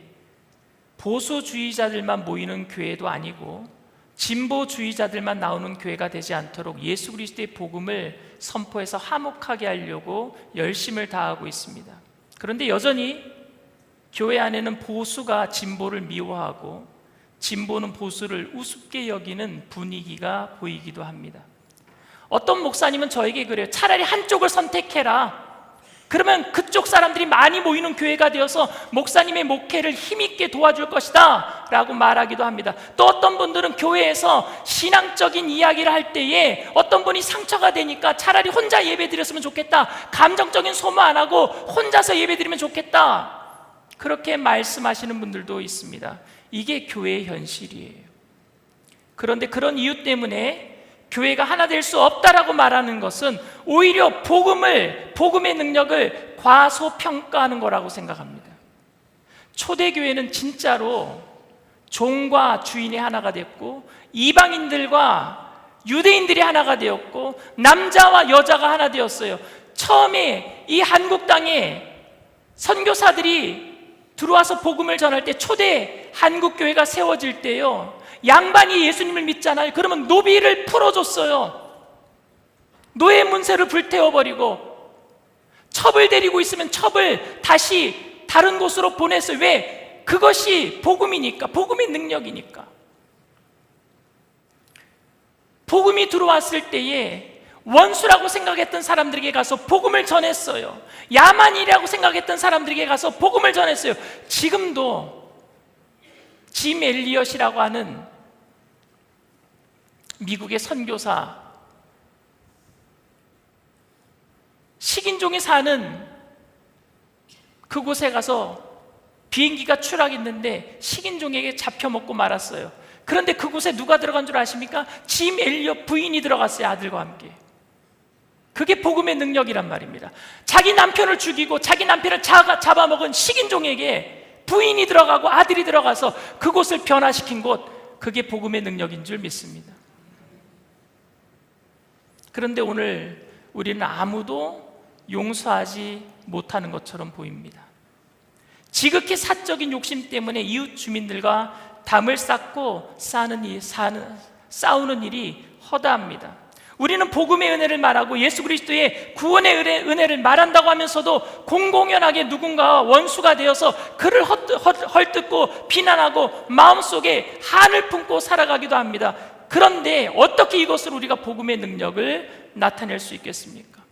[SPEAKER 5] 보수주의자들만 모이는 교회도 아니고 진보주의자들만 나오는 교회가 되지 않도록 예수 그리스도의 복음을 선포해서 화목하게 하려고 열심을 다하고 있습니다. 그런데 여전히 교회 안에는 보수가 진보를 미워하고 진보는 보수를 우습게 여기는 분위기가 보이기도 합니다. 어떤 목사님은 저에게 그래요. 차라리 한쪽을 선택해라. 그러면 그쪽 사람들이 많이 모이는 교회가 되어서 목사님의 목회를 힘있게 도와줄 것이다 라고 말하기도 합니다. 또 어떤 분들은 교회에서 신앙적인 이야기를 할 때에 어떤 분이 상처가 되니까 차라리 혼자 예배 드렸으면 좋겠다, 감정적인 소모 안 하고 혼자서 예배 드리면 좋겠다, 그렇게 말씀하시는 분들도 있습니다. 이게 교회의 현실이에요. 그런데 그런 이유 때문에 교회가 하나 될 수 없다라고 말하는 것은 오히려 복음의 능력을 과소평가하는 거라고 생각합니다. 초대교회는 진짜로 종과 주인이 하나가 됐고 이방인들과 유대인들이 하나가 되었고 남자와 여자가 하나 되었어요. 처음에 이 한국 땅에 선교사들이 들어와서 복음을 전할 때 초대 한국교회가 세워질 때요, 양반이 예수님을 믿잖아요. 그러면 노비를 풀어줬어요. 노예 문세를 불태워버리고 첩을 데리고 있으면 첩을 다시 다른 곳으로 보냈어요. 왜? 그것이 복음이니까, 복음의 능력이니까. 복음이 들어왔을 때에 원수라고 생각했던 사람들에게 가서 복음을 전했어요. 야만이라고 생각했던 사람들에게 가서 복음을 전했어요. 지금도 짐 엘리엇이라고 하는 미국의 선교사, 식인종이 사는 그곳에 가서 비행기가 추락했는데 식인종에게 잡혀먹고 말았어요. 그런데 그곳에 누가 들어간 줄 아십니까? 짐 엘리엇 부인이 들어갔어요. 아들과 함께. 그게 복음의 능력이란 말입니다. 자기 남편을 죽이고 자기 남편을 잡아먹은 식인종에게 부인이 들어가고 아들이 들어가서 그곳을 변화시킨 곳, 그게 복음의 능력인 줄 믿습니다. 그런데 오늘 우리는 아무도 용서하지 못하는 것처럼 보입니다. 지극히 사적인 욕심 때문에 이웃 주민들과 담을 쌓고 싸우는 일이 허다합니다. 우리는 복음의 은혜를 말하고 예수 그리스도의 구원의 은혜를 말한다고 하면서도 공공연하게 누군가와 원수가 되어서 그를 헐뜯고 비난하고 마음속에 한을 품고 살아가기도 합니다. 그런데 어떻게 이것을 우리가 복음의 능력을 나타낼 수 있겠습니까?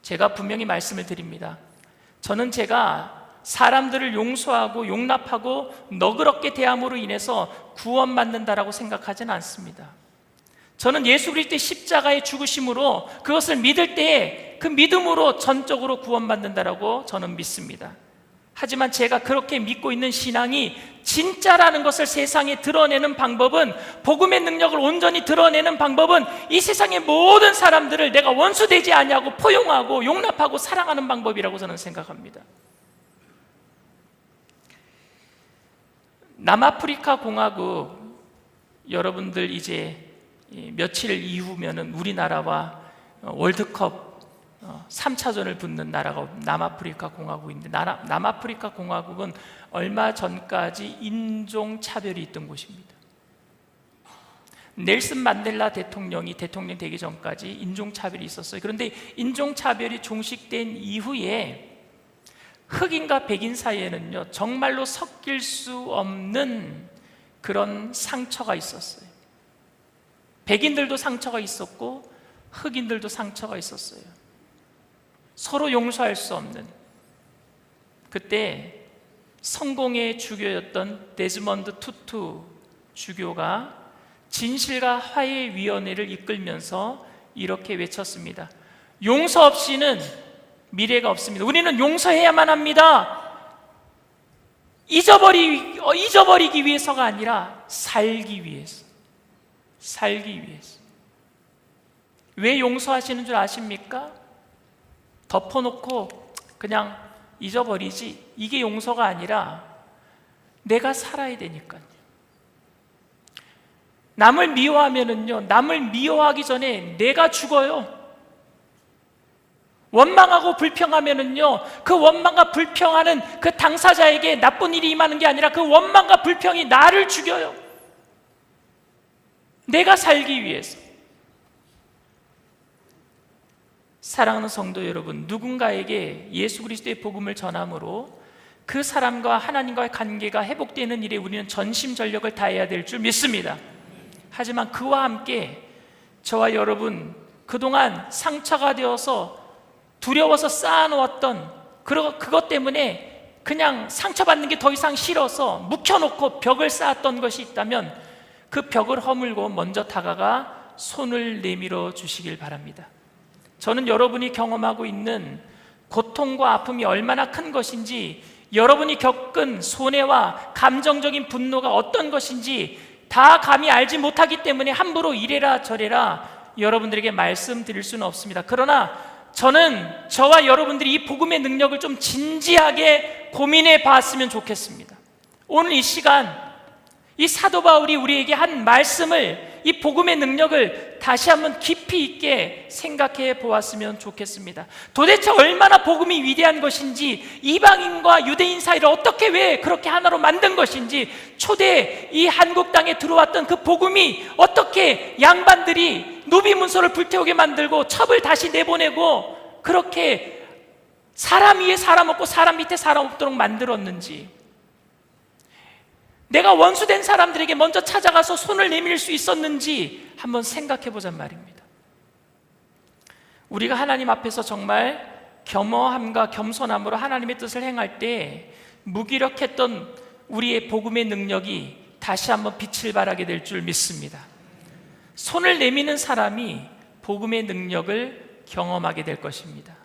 [SPEAKER 5] 제가 분명히 말씀을 드립니다. 저는 제가 사람들을 용서하고 용납하고 너그럽게 대함으로 인해서 구원받는다라고 생각하지는 않습니다. 저는 예수 그리스도의 십자가의 죽으심으로 그것을 믿을 때에 그 믿음으로 전적으로 구원받는다라고 저는 믿습니다. 하지만 제가 그렇게 믿고 있는 신앙이 진짜라는 것을 세상에 드러내는 방법은, 복음의 능력을 온전히 드러내는 방법은 이 세상의 모든 사람들을 내가 원수되지 아니하고 포용하고 용납하고 사랑하는 방법이라고 저는 생각합니다. 남아프리카 공화국, 여러분들 이제 며칠 이후면은 우리나라와 월드컵 3차전을 붙는 나라가 남아프리카 공화국인데, 남아프리카 공화국은 얼마 전까지 인종차별이 있던 곳입니다. 넬슨 만델라 대통령이 대통령 되기 전까지 인종차별이 있었어요. 그런데 인종차별이 종식된 이후에 흑인과 백인 사이에는요, 정말로 섞일 수 없는 그런 상처가 있었어요. 백인들도 상처가 있었고 흑인들도 상처가 있었어요. 서로 용서할 수 없는. 그때 성공의 주교였던 데즈먼드 투투 주교가 진실과 화해위원회를 이끌면서 이렇게 외쳤습니다. 용서 없이는 미래가 없습니다. 우리는 용서해야만 합니다. 잊어버리기 위해서가 아니라 살기 위해서. 살기 위해서. 왜 용서하시는 줄 아십니까? 덮어놓고 그냥 잊어버리지, 이게 용서가 아니라 내가 살아야 되니까요. 남을 미워하면은요, 남을 미워하기 전에 내가 죽어요. 원망하고 불평하면은요, 그 원망과 불평하는 그 당사자에게 나쁜 일이 임하는 게 아니라 그 원망과 불평이 나를 죽여요. 내가 살기 위해서. 사랑하는 성도 여러분, 누군가에게 예수 그리스도의 복음을 전함으로 그 사람과 하나님과의 관계가 회복되는 일에 우리는 전심전력을 다해야 될 줄 믿습니다. 하지만 그와 함께 저와 여러분, 그동안 상처가 되어서 두려워서 쌓아놓았던 그것 때문에 그냥 상처받는 게 더 이상 싫어서 묵혀놓고 벽을 쌓았던 것이 있다면 그 벽을 허물고 먼저 다가가 손을 내밀어 주시길 바랍니다. 저는 여러분이 경험하고 있는 고통과 아픔이 얼마나 큰 것인지, 여러분이 겪은 손해와 감정적인 분노가 어떤 것인지 다 감히 알지 못하기 때문에 함부로 이래라 저래라 여러분들에게 말씀드릴 수는 없습니다. 그러나 저는 저와 여러분들이 이 복음의 능력을 좀 진지하게 고민해 봤으면 좋겠습니다. 오늘 이 시간 이 사도 바울이 우리에게 한 말씀을, 이 복음의 능력을 다시 한번 깊이 있게 생각해 보았으면 좋겠습니다. 도대체 얼마나 복음이 위대한 것인지, 이방인과 유대인 사이를 어떻게 왜 그렇게 하나로 만든 것인지, 초대 이 한국 땅에 들어왔던 그 복음이 어떻게 양반들이 노비 문서를 불태우게 만들고 첩을 다시 내보내고 그렇게 사람 위에 사람 없고 사람 밑에 사람 없도록 만들었는지, 내가 원수된 사람들에게 먼저 찾아가서 손을 내밀 수 있었는지 한번 생각해 보잔 말입니다. 우리가 하나님 앞에서 정말 겸허함과 겸손함으로 하나님의 뜻을 행할 때 무기력했던 우리의 복음의 능력이 다시 한번 빛을 발하게 될 줄 믿습니다. 손을 내미는 사람이 복음의 능력을 경험하게 될 것입니다.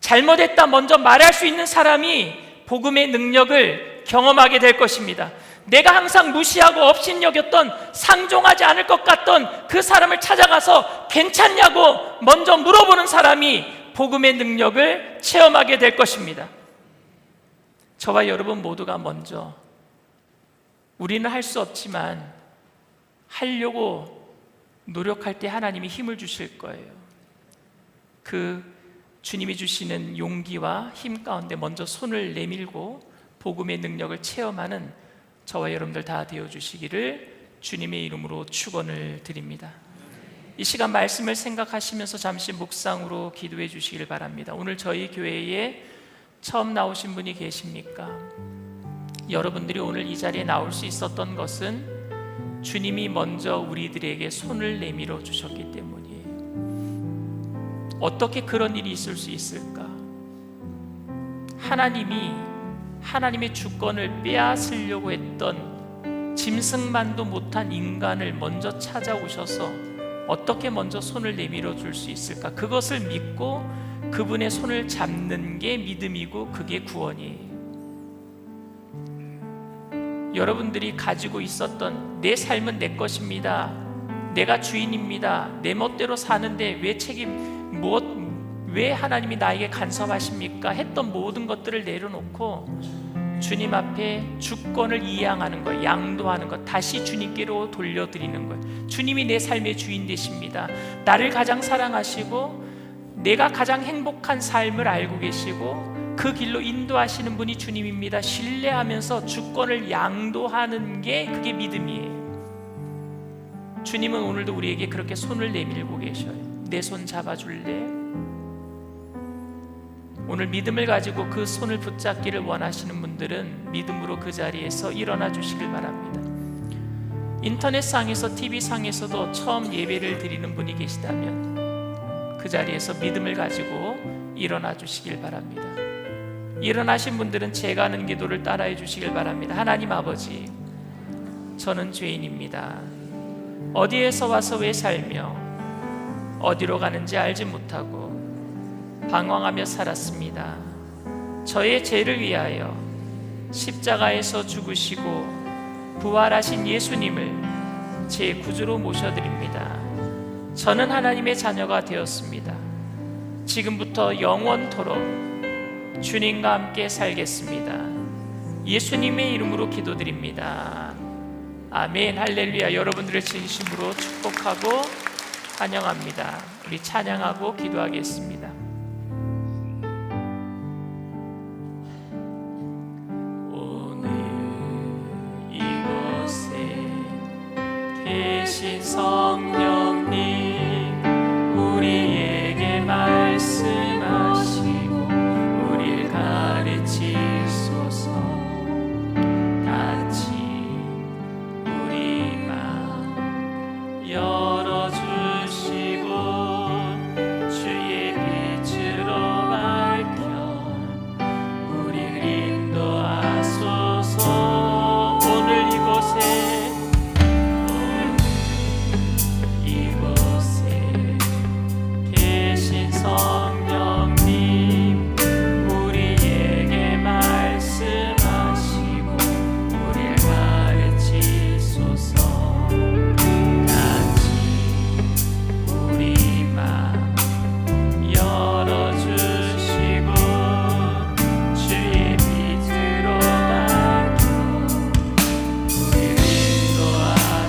[SPEAKER 5] 잘못했다 먼저 말할 수 있는 사람이 복음의 능력을 경험하게 될 것입니다. 내가 항상 무시하고 업신여겼던, 상종하지 않을 것 같던 그 사람을 찾아가서 괜찮냐고 먼저 물어보는 사람이 복음의 능력을 체험하게 될 것입니다. 저와 여러분 모두가 먼저, 우리는 할 수 없지만 하려고 노력할 때 하나님이 힘을 주실 거예요. 그 주님이 주시는 용기와 힘 가운데 먼저 손을 내밀고 복음의 능력을 체험하는 저와 여러분들 다 되어주시기를 주님의 이름으로 축원을 드립니다. 이 시간 말씀을 생각하시면서 잠시 묵상으로 기도해 주시길 바랍니다. 오늘 저희 교회에 처음 나오신 분이 계십니까? 여러분들이 오늘 이 자리에 나올 수 있었던 것은 주님이 먼저 우리들에게 손을 내밀어 주셨기 때문이에요. 어떻게 그런 일이 있을 수 있을까? 하나님이 하나님의 주권을 빼앗으려고 했던 짐승만도 못한 인간을 먼저 찾아오셔서 어떻게 먼저 손을 내밀어 줄 수 있을까? 그것을 믿고 그분의 손을 잡는 게 믿음이고 그게 구원이에요. 여러분들이 가지고 있었던 내 삶은 내 것입니다, 내가 주인입니다, 내 멋대로 사는데 왜 하나님이 나에게 간섭하십니까? 했던 모든 것들을 내려놓고 주님 앞에 주권을 이양하는 것, 양도하는 것, 다시 주님께로 돌려드리는 것. 주님이 내 삶의 주인 되십니다. 나를 가장 사랑하시고 내가 가장 행복한 삶을 알고 계시고 그 길로 인도하시는 분이 주님입니다. 신뢰하면서 주권을 양도하는 게 그게 믿음이에요. 주님은 오늘도 우리에게 그렇게 손을 내밀고 계셔요. 내 손 잡아줄래? 오늘 믿음을 가지고 그 손을 붙잡기를 원하시는 분들은 믿음으로 그 자리에서 일어나 주시길 바랍니다. 인터넷상에서 TV상에서도 처음 예배를 드리는 분이 계시다면 그 자리에서 믿음을 가지고 일어나 주시길 바랍니다. 일어나신 분들은 제가 하는 기도를 따라해 주시길 바랍니다. 하나님 아버지, 저는 죄인입니다. 어디에서 와서 왜 살며 어디로 가는지 알지 못하고 방황하며 살았습니다. 저의 죄를 위하여 십자가에서 죽으시고 부활하신 예수님을 제 구주로 모셔드립니다. 저는 하나님의 자녀가 되었습니다. 지금부터 영원토록 주님과 함께 살겠습니다. 예수님의 이름으로 기도드립니다. 아멘. 할렐루야. 여러분들을 진심으로 축복하고 환영합니다. 우리 찬양하고 기도하겠습니다. 오늘 이곳에 계신 성령님, 우리에게 말씀하시고 우리를 가르치소서. 같이 우리 마음 열어주시고 주의 빛으로 밝혀 우리를 인도하소서. 오늘 이곳에 계신 성령님, 우리에게 말씀하시고 우리를 가르치소서. 같이 우리 마음 열어주시고 주의 빛으로 밝혀 우리를 인도하소서.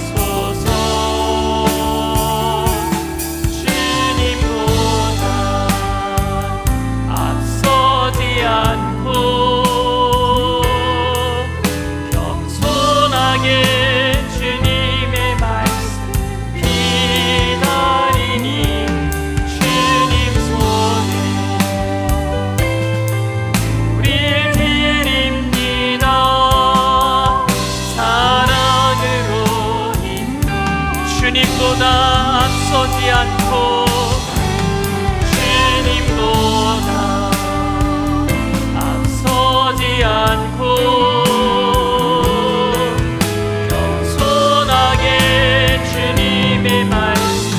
[SPEAKER 5] 주님보다 앞서지 않고 겸손하게 주님의 말씀 기다리니 주님 손에 우리를 드립니다. 사랑으로 인도 주님보다 앞서지 않고 주님보다 앞서지 않고 겸손하게 주님의 말씀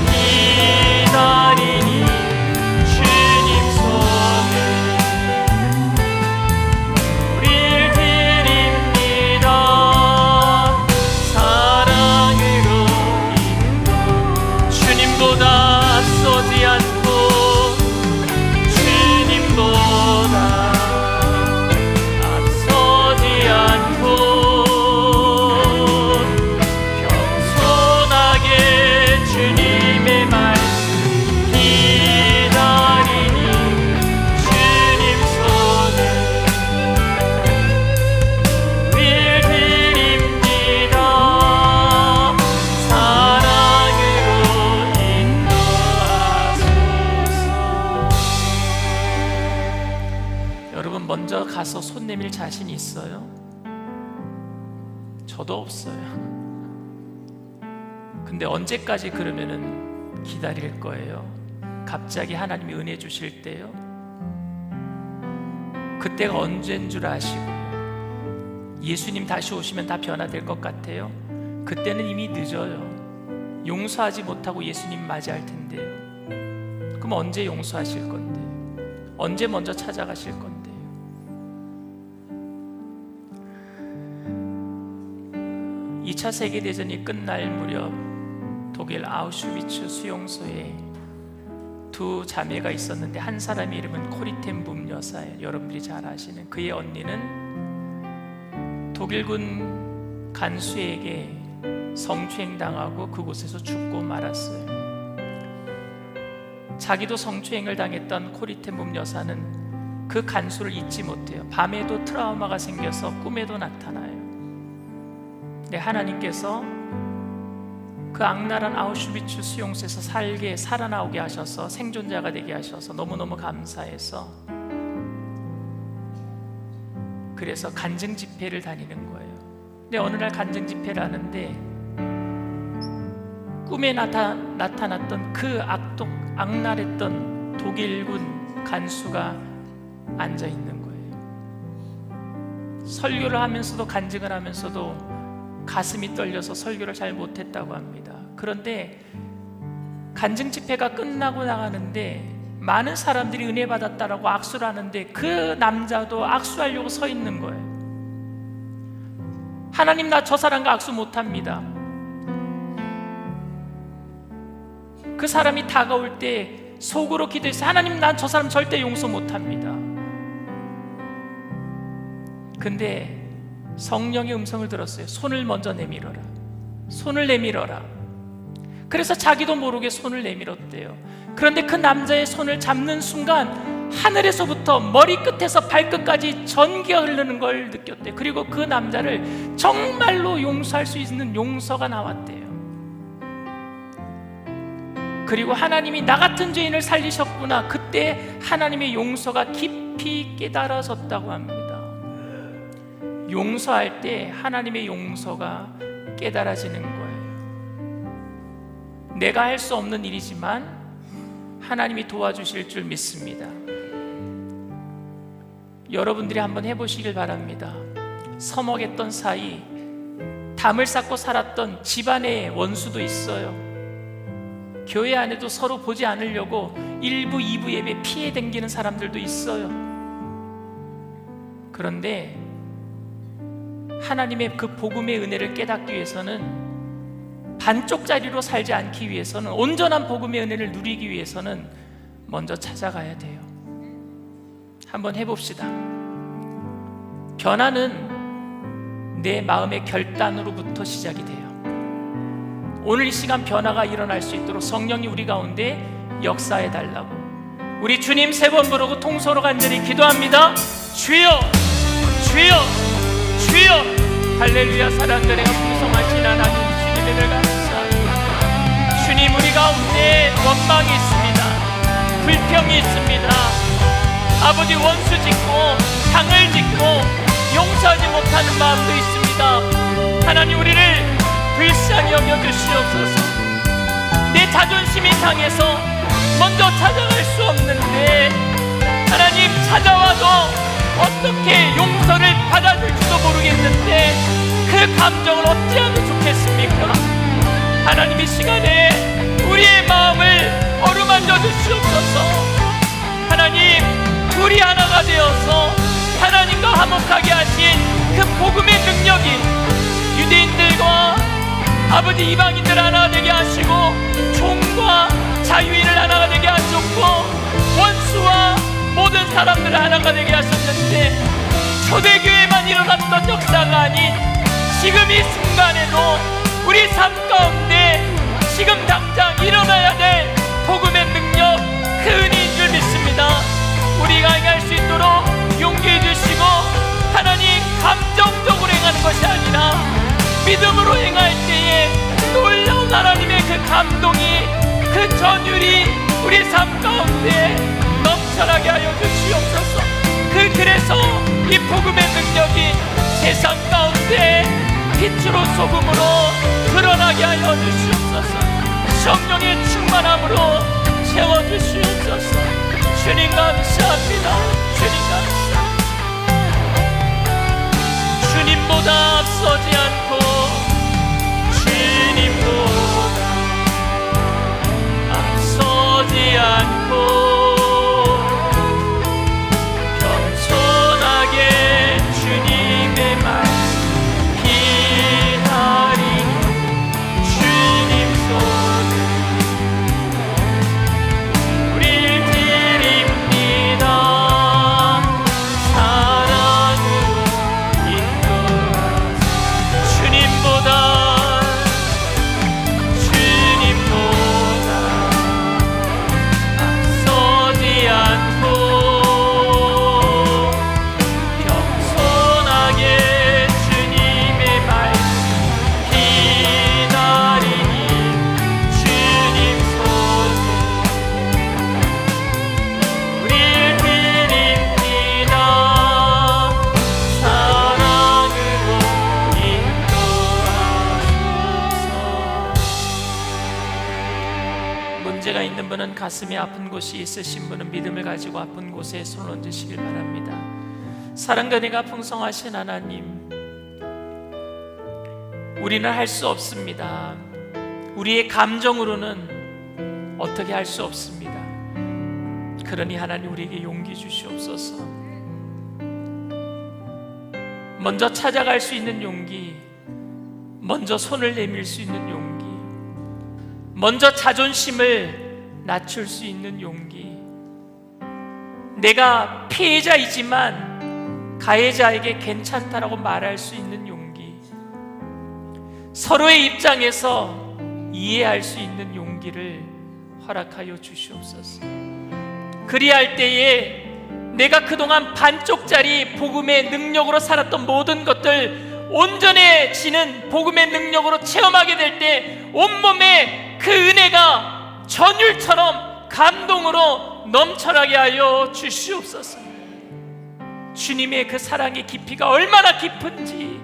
[SPEAKER 5] 기다리니 주님 손에 우리를 드립니다. 사랑으로 인도 주님보다 앞서지 않고 주님보다 앞서지 않고 겸손하게 주님의 말씀 기다리니 주님 손에 우리를 드립니다. 사랑으로 인도하소서. 여러분, 먼저 가서 손 내밀 자신 있어요? 저도 없어요. 근데 언제까지 그러면은 기다릴 거예요? 갑자기 하나님이 은혜 주실 때요? 그때가 언제인 줄 아시고요. 예수님 다시 오시면 다 변화될 것 같아요? 그때는 이미 늦어요. 용서하지 못하고 예수님 맞이할 텐데요. 그럼 언제 용서하실 건데요? 언제 먼저 찾아가실 건데요? 2차 세계대전이 끝날 무렵 독일 아우슈비츠 수용소에 두 자매가 있었는데 한 사람의 이름은 코리텐붐 여사예요. 여러분들이 잘 아시는 그의 언니는 독일군 간수에게 성추행당하고 그곳에서 죽고 말았어요. 자기도 성추행을 당했던 코리텐붐 여사는 그 간수를 잊지 못해요. 밤에도 트라우마가 생겨서 꿈에도 나타나요. 근데 하나님께서 그 악랄한 아우슈비츠 수용소에서 살아나오게 하셔서 생존자가 되게 하셔서 너무너무 감사해서 그래서 간증 집회를 다니는 거예요. 근데 어느 날 간증 집회를 하는데 꿈에 나타났던 그 악랄했던 독일군 간수가 앉아 있는 거예요. 설교를 하면서도 간증을 하면서도 가슴이 떨려서 설교를 잘 못했다고 합니다. 그런데 간증 집회가 끝나고 나가는데 많은 사람들이 은혜 받았다라고 악수를 하는데 그 남자도 악수하려고 서 있는 거예요. 하나님, 나 저 사람과 악수 못합니다. 그 사람이 다가올 때 속으로 기도해서 하나님, 난 저 사람 절대 용서 못합니다. 근데 성령의 음성을 들었어요. 손을 먼저 내밀어라. 손을 내밀어라. 그래서 자기도 모르게 손을 내밀었대요. 그런데 그 남자의 손을 잡는 순간 하늘에서부터 머리끝에서 발끝까지 전기가 흐르는 걸 느꼈대요. 그리고 그 남자를 정말로 용서할 수 있는 용서가 나왔대요. 그리고 하나님이 나 같은 죄인을 살리셨구나. 그때 하나님의 용서가 깊이 깨달아졌다고 합니다. 용서할 때 하나님의 용서가 깨달아지는 거예요. 내가 할 수 없는 일이지만 하나님이 도와주실 줄 믿습니다. 여러분들이 한번 해보시길 바랍니다. 서먹했던 사이, 담을 쌓고 살았던 집안의 원수도 있어요. 교회 안에도 서로 보지 않으려고 1부, 2부 예배 피해 댕기는 사람들도 있어요. 그런데 하나님의 그 복음의 은혜를 깨닫기 위해서는, 반쪽짜리로 살지 않기 위해서는, 온전한 복음의 은혜를 누리기 위해서는 먼저 찾아가야 돼요. 한번 해봅시다. 변화는 내 마음의 결단으로부터 시작이 돼요. 오늘 이 시간 변화가 일어날 수 있도록 성령이 우리 가운데 역사해 달라고 우리 주님 3번 부르고 통소로 간절히 기도합니다. 주여, 주여, 주여. 할렐루야. 사랑과 은혜가 풍성하신 하나님, 주님의 별 감사합니다. 주님, 우리 가운데 원망이 있습니다. 불평이 있습니다. 아버지, 원수 짓고 상을 짓고 용서하지 못하는 마음도 있습니다. 하나님, 우리를 불쌍히 여겨주시옵소서. 내 자존심이 상해서 먼저 찾아갈 수 없는데 하나님, 찾아와도 어떻게 용서를 받아줄지도 모르겠는데 그 감정을 어찌하면 좋겠습니까? 하나님, 이 시간에 우리의 마음을 어루만져 주시옵소서. 하나님, 둘이 하나가 되어서 하나님과 화목하게 하신 그 복음의 능력이 유대인들과 아버지 이방인들 하나 되게 하시고 종과 자유인을 하나가 되게 하셨고 원수와 모든 사람들을 하나가 되게 하셨는데 초대교회만 일어났던 역사가 아닌 지금 이 순간에도 우리 삶 가운데 지금 당장 일어나야 될 복음의 능력, 그 은혜인 줄 믿습니다. 우리가 행할 수 있도록 용기해 주시고 하나님, 감정적으로 행하는 것이 아니라 믿음으로 행할 때에 놀라운 하나님의 그 감동이, 그 전율이 우리 삶 가운데 넘쳐나게 하여 주시옵소서. 그래서 이 복음의 능력이 세상 가운데 빛으로 소금으로 그 드러나게 하여 주시옵소서. 성령의 충만함으로 채워주시옵소서. 주님 감사합니다. 주님 감사합니다. 주님보다 앞서지 않고 주님보다 앞서지 않고 겸손하게 주님의 말씀 기다리는 주님 손을 우릴 드립니다. 사랑으로 인도하사 주님보다 앞서지 않고 겸손하게 주님의 말씀 기다리니 주님 손에 우릴 드립니다. 사랑으로 인도하소서. 문제가 있는 분은, 가슴이 아픈 곳이 있으신 분은 믿음을 가지고 아픈 곳에 손을 얹으시길 바랍니다. 사랑과 은혜가 풍성하신 하나님, 우리는 할 수 없습니다. 우리의 감정으로는 어떻게 할 수 없습니다. 그러니 하나님, 우리에게 용기 주시옵소서. 먼저 찾아갈 수 있는 용기, 먼저 손을 내밀 수 있는 용기, 먼저 자존심을 낮출 수 있는 용기, 내가 피해자이지만 가해자에게 괜찮다라고 말할 수 있는 용기, 서로의 입장에서 이해할 수 있는 용기를 허락하여 주시옵소서. 그리할 때에 내가 그동안 반쪽짜리 복음의 능력으로 살았던 모든 것들 온전해지는 복음의 능력으로 체험하게 될 때 온몸에 그 은혜가 전율처럼 감동으로 넘쳐나게 하여 주시옵소서. 주님의 그 사랑의 깊이가 얼마나 깊은지,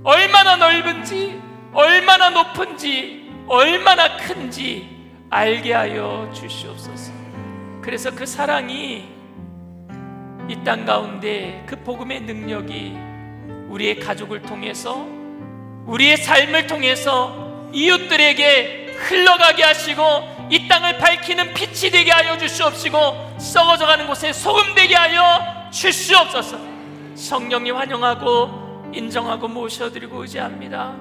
[SPEAKER 5] 얼마나 넓은지, 얼마나 높은지, 얼마나 큰지 알게 하여 주시옵소서. 그래서 그 사랑이 이 땅 가운데, 그 복음의 능력이 우리의 가족을 통해서, 우리의 삶을 통해서 이웃들에게 흘러가게 하시고 이 땅을 밝히는 빛이 되게 하여 주시옵시고 썩어져가는 곳에 소금 되게 하여 주시옵소서. 성령님 환영하고 인정하고 모셔드리고 의지합니다.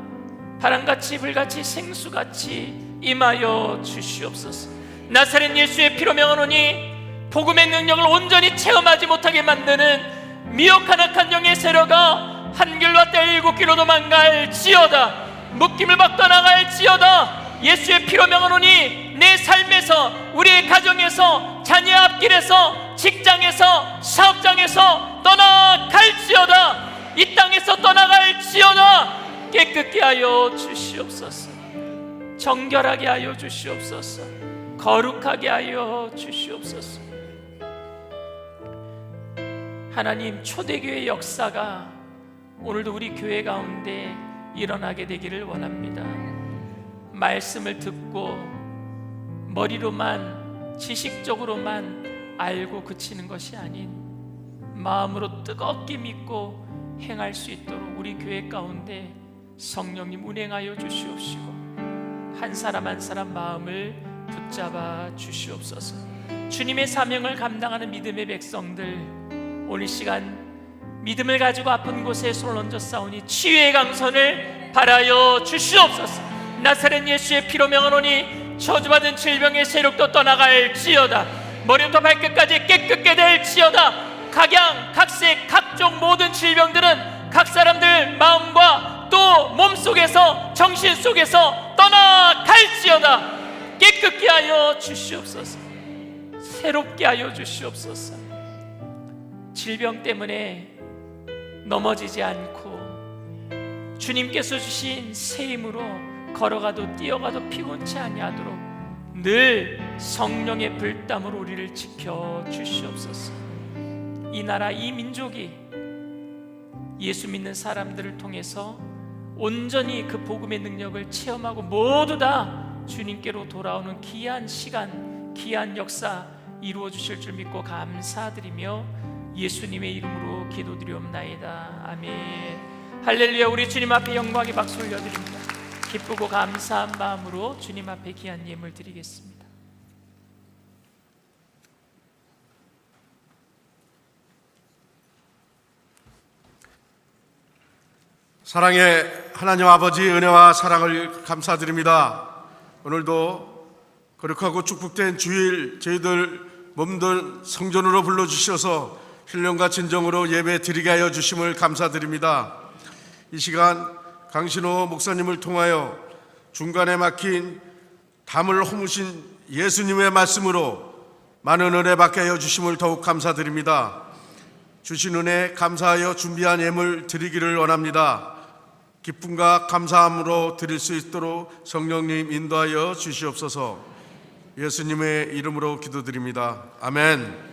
[SPEAKER 5] 바람같이 불같이 생수같이 임하여 주시옵소서. 나사렛 예수의 피로 명하노니 복음의 능력을 온전히 체험하지 못하게 만드는 미혹한 악한 영의 세력아 한 길로 왔다 일곱 길로 도망갈지어다. 묶임을 막 떠나갈지어다. 예수의 피로 명하노니 내 삶에서, 우리의 가정에서, 자녀 앞길에서, 직장에서, 사업장에서 떠나갈지어다. 이 땅에서 떠나갈지어다. 깨끗게 하여 주시옵소서. 정결하게 하여 주시옵소서. 거룩하게 하여 주시옵소서. 하나님, 초대교회 역사가 오늘도 우리 교회 가운데 일어나게 되기를 원합니다. 말씀을 듣고 머리로만, 지식적으로만 알고 그치는 것이 아닌 마음으로 뜨겁게 믿고 행할 수 있도록 우리 교회 가운데 성령님 운행하여 주시옵시고 한 사람 한 사람 마음을 붙잡아 주시옵소서. 주님의 사명을 감당하는 믿음의 백성들, 오늘 시간 믿음을 가지고 아픈 곳에 손을 얹어 싸우니 치유의 강선을 바라여 주시옵소서. 나사렛 예수의 피로 명하노니 저주받은 질병의 세력도 떠나갈지어다. 머리부터 발끝까지 깨끗게 될지어다. 각양, 각색, 각종 모든 질병들은 각 사람들 마음과 또 몸속에서, 정신 속에서 떠나갈지어다. 깨끗게 하여 주시옵소서. 새롭게 하여 주시옵소서. 질병 때문에 넘어지지 않고 주님께서 주신 새 힘으로 걸어가도 뛰어가도 피곤치 아니하도록 늘 성령의 불땀으로 우리를 지켜 주시옵소서. 이 나라, 이 민족이 예수 믿는 사람들을 통해서 온전히 그 복음의 능력을 체험하고 모두 다 주님께로 돌아오는 귀한 시간, 귀한 역사 이루어 주실 줄 믿고 감사드리며 예수님의 이름으로 기도드리옵나이다. 아멘. 할렐루야. 우리 주님 앞에 영광의 박수 올려드립니다. 기쁘고 감사한 마음으로 주님 앞에 귀한 예물 드리겠습니다.
[SPEAKER 6] 사랑의 하나님 아버지 은혜와 사랑을 감사드립니다. 오늘도 거룩하고 축복된 주일 저희들 몸들 성전으로 불러주셔서 신령과 진정으로 예배 드리게 하여 주심을 감사드립니다. 이 시간 강신호 목사님을 통하여 중간에 막힌 담을 허무신 예수님의 말씀으로 많은 은혜 받게 하여 주심을 더욱 감사드립니다. 주신 은혜 감사하여 준비한 예물 드리기를 원합니다. 기쁨과 감사함으로 드릴 수 있도록 성령님 인도하여 주시옵소서. 예수님의 이름으로 기도드립니다. 아멘.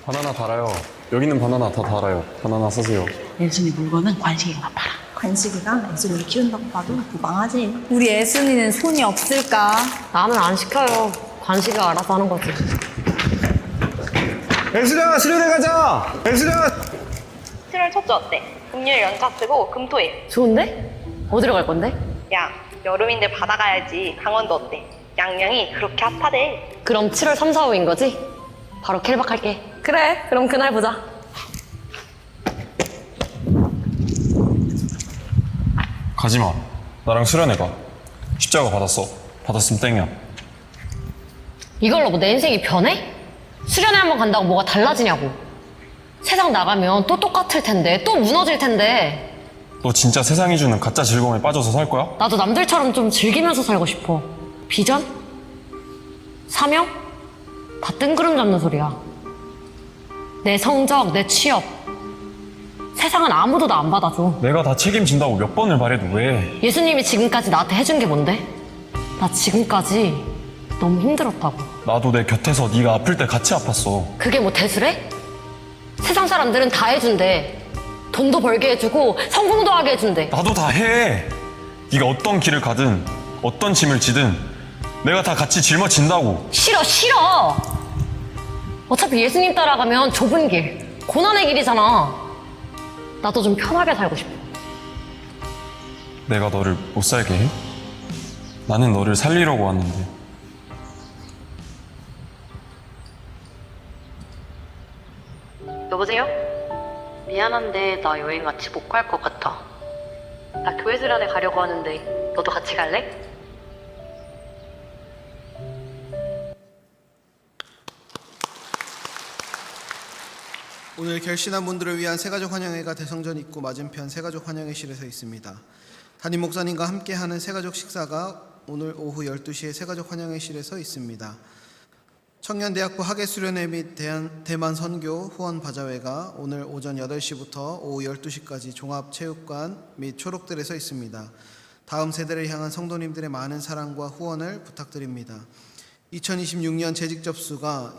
[SPEAKER 7] 바나나 달아요. 여기는 바나나 다 달아요. 바나나 사세요.
[SPEAKER 8] 예수님 물건은 관식이만 팔아.
[SPEAKER 7] 관식이가 예순이를 키운다고 봐도 무방하지. 우리 예순이는 손이 없을까?
[SPEAKER 8] 나는 안 시켜요. 관식이가 알아서 하는 거지.
[SPEAKER 9] 애수령아 수련회 가자. 애수령아
[SPEAKER 10] 7월 첫째 어때? 금요일 연차 쓰고 금토일.
[SPEAKER 8] 좋은데? 어디로 갈 건데?
[SPEAKER 10] 야, 여름인데 바다 가야지. 강원도 어때? 양양이 그렇게 핫하대.
[SPEAKER 8] 그럼 7월 3, 4, 5인 거지? 바로 캘박할게. 그래, 그럼 그날 보자.
[SPEAKER 9] 가지마. 나랑 수련회 가. 십자가 받았어. 받았으면 땡이야.
[SPEAKER 8] 이걸로 뭐 내 인생이 변해? 수련회 한번 간다고 뭐가 달라지냐고. 세상 나가면 또 똑같을 텐데, 또 무너질 텐데.
[SPEAKER 9] 너 진짜 세상이 주는 가짜 즐거움에 빠져서 살 거야?
[SPEAKER 8] 나도 남들처럼 좀 즐기면서 살고 싶어. 비전? 사명? 다 뜬구름 잡는 소리야. 내 성적, 내 취업. 세상은 아무도 나 안 받아줘.
[SPEAKER 9] 내가 다 책임진다고 몇 번을 말해도 왜?
[SPEAKER 8] 예수님이 지금까지 나한테 해준 게 뭔데? 나 지금까지 너무 힘들었다고.
[SPEAKER 9] 나도 내 곁에서 네가 아플 때 같이 아팠어.
[SPEAKER 8] 그게 뭐 대수래? 세상 사람들은 다 해준대. 돈도 벌게 해주고 성공도 하게 해준대.
[SPEAKER 9] 나도 다 해. 네가 어떤 길을 가든 어떤 짐을 지든 내가 다 같이 짊어진다고.
[SPEAKER 8] 싫어 싫어. 어차피 예수님 따라가면 좁은 길, 고난의 길이잖아. 나도 좀 편하게 살고 싶어.
[SPEAKER 9] 내가 너를 못 살게 해? 나는 너를 살리려고 왔는데.
[SPEAKER 8] 여보세요? 미안한데 나 여행 같이 못 갈 것 같아. 나 교회 수련회 가려고 하는데 너도 같이 갈래?
[SPEAKER 2] 오늘 결신한 분들을 위한 새가족 환영회가 대성전 입구 맞은편 새가족 환영회실에서 있습니다. 담임 목사님과 함께하는 새가족 식사가 오늘 오후 12시에 새가족 환영회실에서 있습니다. 청년대학부 학예수련회 및 대만선교 후원바자회가 오늘 오전 8시부터 오후 12시까지 종합체육관 및 초록들에서 있습니다. 다음 세대를 향한 성도님들의 많은 사랑과 후원을 부탁드립니다. 2026년 재직 접수가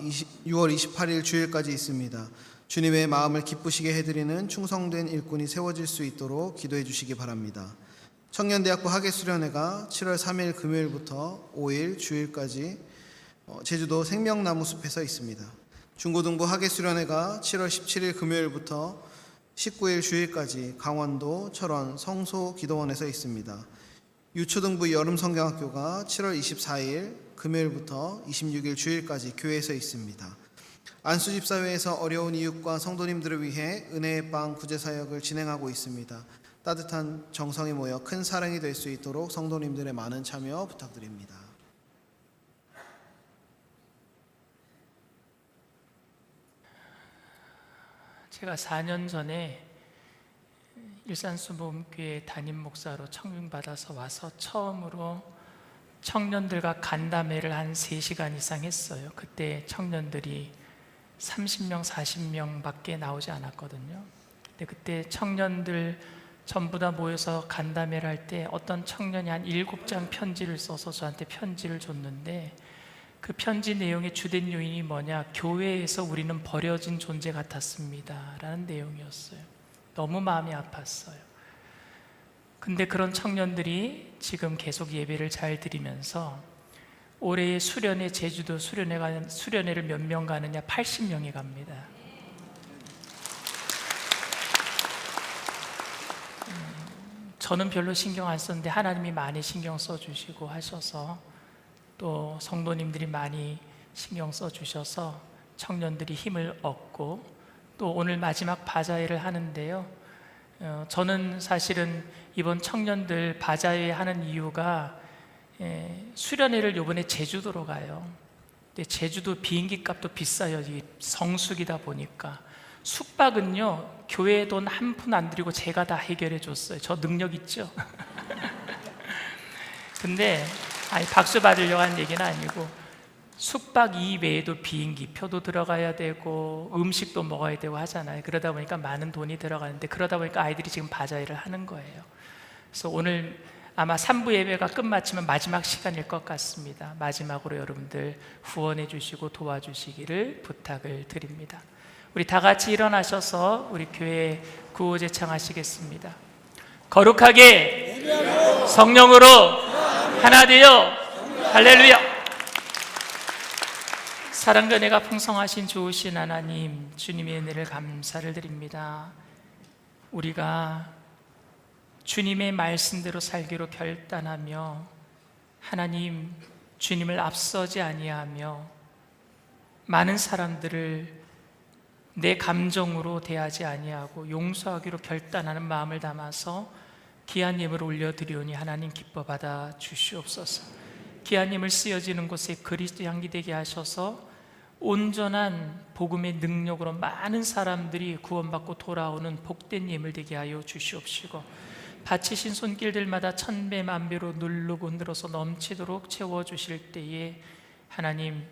[SPEAKER 2] 6월 28일 주일까지 있습니다. 주님의 마음을 기쁘시게 해드리는 충성된 일꾼이 세워질 수 있도록 기도해 주시기 바랍니다. 청년대학부 학예수련회가 7월 3일 금요일부터 5일 주일까지 제주도 생명나무숲에서 있습니다. 중고등부 학예수련회가 7월 17일 금요일부터 19일 주일까지 강원도 철원 성소기도원에서 있습니다. 유초등부 여름성경학교가 7월 24일 금요일부터 26일 주일까지 교회에서 있습니다. 안수집사회에서 어려운 이웃과 성도님들을 위해 은혜의 빵 구제사역을 진행하고 있습니다. 따뜻한 정성이 모여 큰 사랑이 될 수 있도록 성도님들의 많은 참여 부탁드립니다.
[SPEAKER 5] 제가 4년 전에 일산수모음교회 담임 목사로 청빙받아서 와서 처음으로 청년들과 간담회를 한 3시간 이상 했어요. 그때 청년들이 30명, 40명밖에 나오지 않았거든요. 근데 그때 청년들 전부 다 모여서 간담회를 할 때 어떤 청년이 한 7장 편지를 써서 저한테 편지를 줬는데 그 편지 내용의 주된 요인이 뭐냐, 교회에서 우리는 버려진 존재 같았습니다 라는 내용이었어요. 너무 마음이 아팠어요. 근데 그런 청년들이 지금 계속 예배를 잘 드리면서 올해의 수련회, 제주도 수련회를 몇 명 가느냐? 80명이 갑니다. 저는 별로 신경 안 썼는데 하나님이 많이 신경 써주시고 하셔서 또 성도님들이 많이 신경 써주셔서 청년들이 힘을 얻고 또 오늘 마지막 바자회를 하는데요. 저는 사실은 이번 청년들 바자회 하는 이유가 수련회를 이번에 제주도로 가요. 근데 제주도 비행기 값도 비싸요. 이 성수기다 보니까. 숙박은요, 교회 돈 한 푼 안 들이고 제가 다 해결해 줬어요. 저 능력 있죠? 근데 박수 받으려고 하는 얘기는 아니고 숙박 이외에도 비행기 표도 들어가야 되고 음식도 먹어야 되고 하잖아요. 그러다 보니까 많은 돈이 들어가는데 그러다 보니까 아이들이 지금 바자회를 하는 거예요. 그래서 오늘 아마 3부 예배가 끝마치면 마지막 시간일 것 같습니다. 마지막으로 여러분들 후원해 주시고 도와주시기를 부탁을 드립니다. 우리 다 같이 일어나셔서 우리 교회 구호제창 하시겠습니다. 거룩하게 성령으로 하나 되어 할렐루야. 사랑과 은혜가 풍성하신 좋으신 하나님, 주님의 은혜를 감사를 드립니다. 우리가 주님의 말씀대로 살기로 결단하며 하나님, 주님을 앞서지 아니하며 많은 사람들을 내 감정으로 대하지 아니하고 용서하기로 결단하는 마음을 담아서 귀한 예물을 올려드리오니 하나님 기뻐 받아 주시옵소서. 귀한 예물 쓰여지는 곳에 그리스도 향기 되게 하셔서 온전한 복음의 능력으로 많은 사람들이 구원받고 돌아오는 복된 예물 되게 하여 주시옵시고, 바치신 손길들마다 천배 만배로 누르고 흔들어서 넘치도록 채워주실 때에 하나님,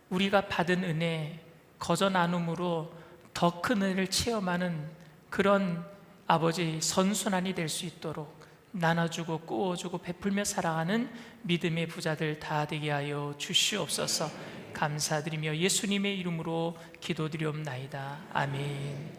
[SPEAKER 5] 우리가 받은 은혜 거저 나눔으로 더 큰 은혜를 체험하는 그런 아버지 선순환이 될 수 있도록 나눠주고 꾸어주고 베풀며 살아가는 믿음의 부자들 다 되게 하여 주시옵소서. 감사드리며 예수님의 이름으로 기도드리옵나이다. 아멘.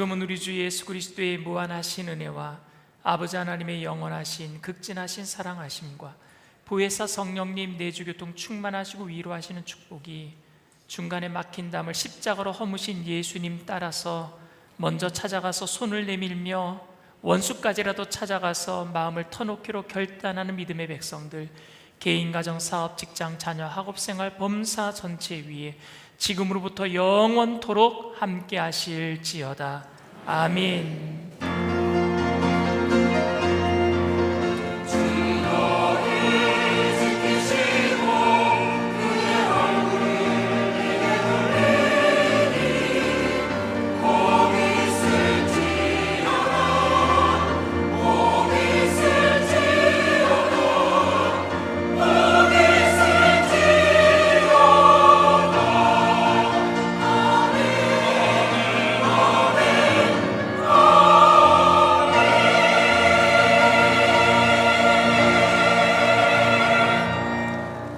[SPEAKER 5] 지금은 우리 주 예수 그리스도의 무한하신 은혜와 아버지 하나님의 영원하신 극진하신 사랑하심과 보혜사 성령님 내주교통 충만하시고 위로하시는 축복이 중간에 막힌 담을 십자가로 허무신 예수님 따라서 먼저 찾아가서 손을 내밀며 원수까지라도 찾아가서 마음을 터놓기로 결단하는 믿음의 백성들, 개인, 가정, 사업, 직장, 자녀, 학업생활, 범사 전체 위에 지금으로부터 영원토록 함께 하실지어다. 아멘.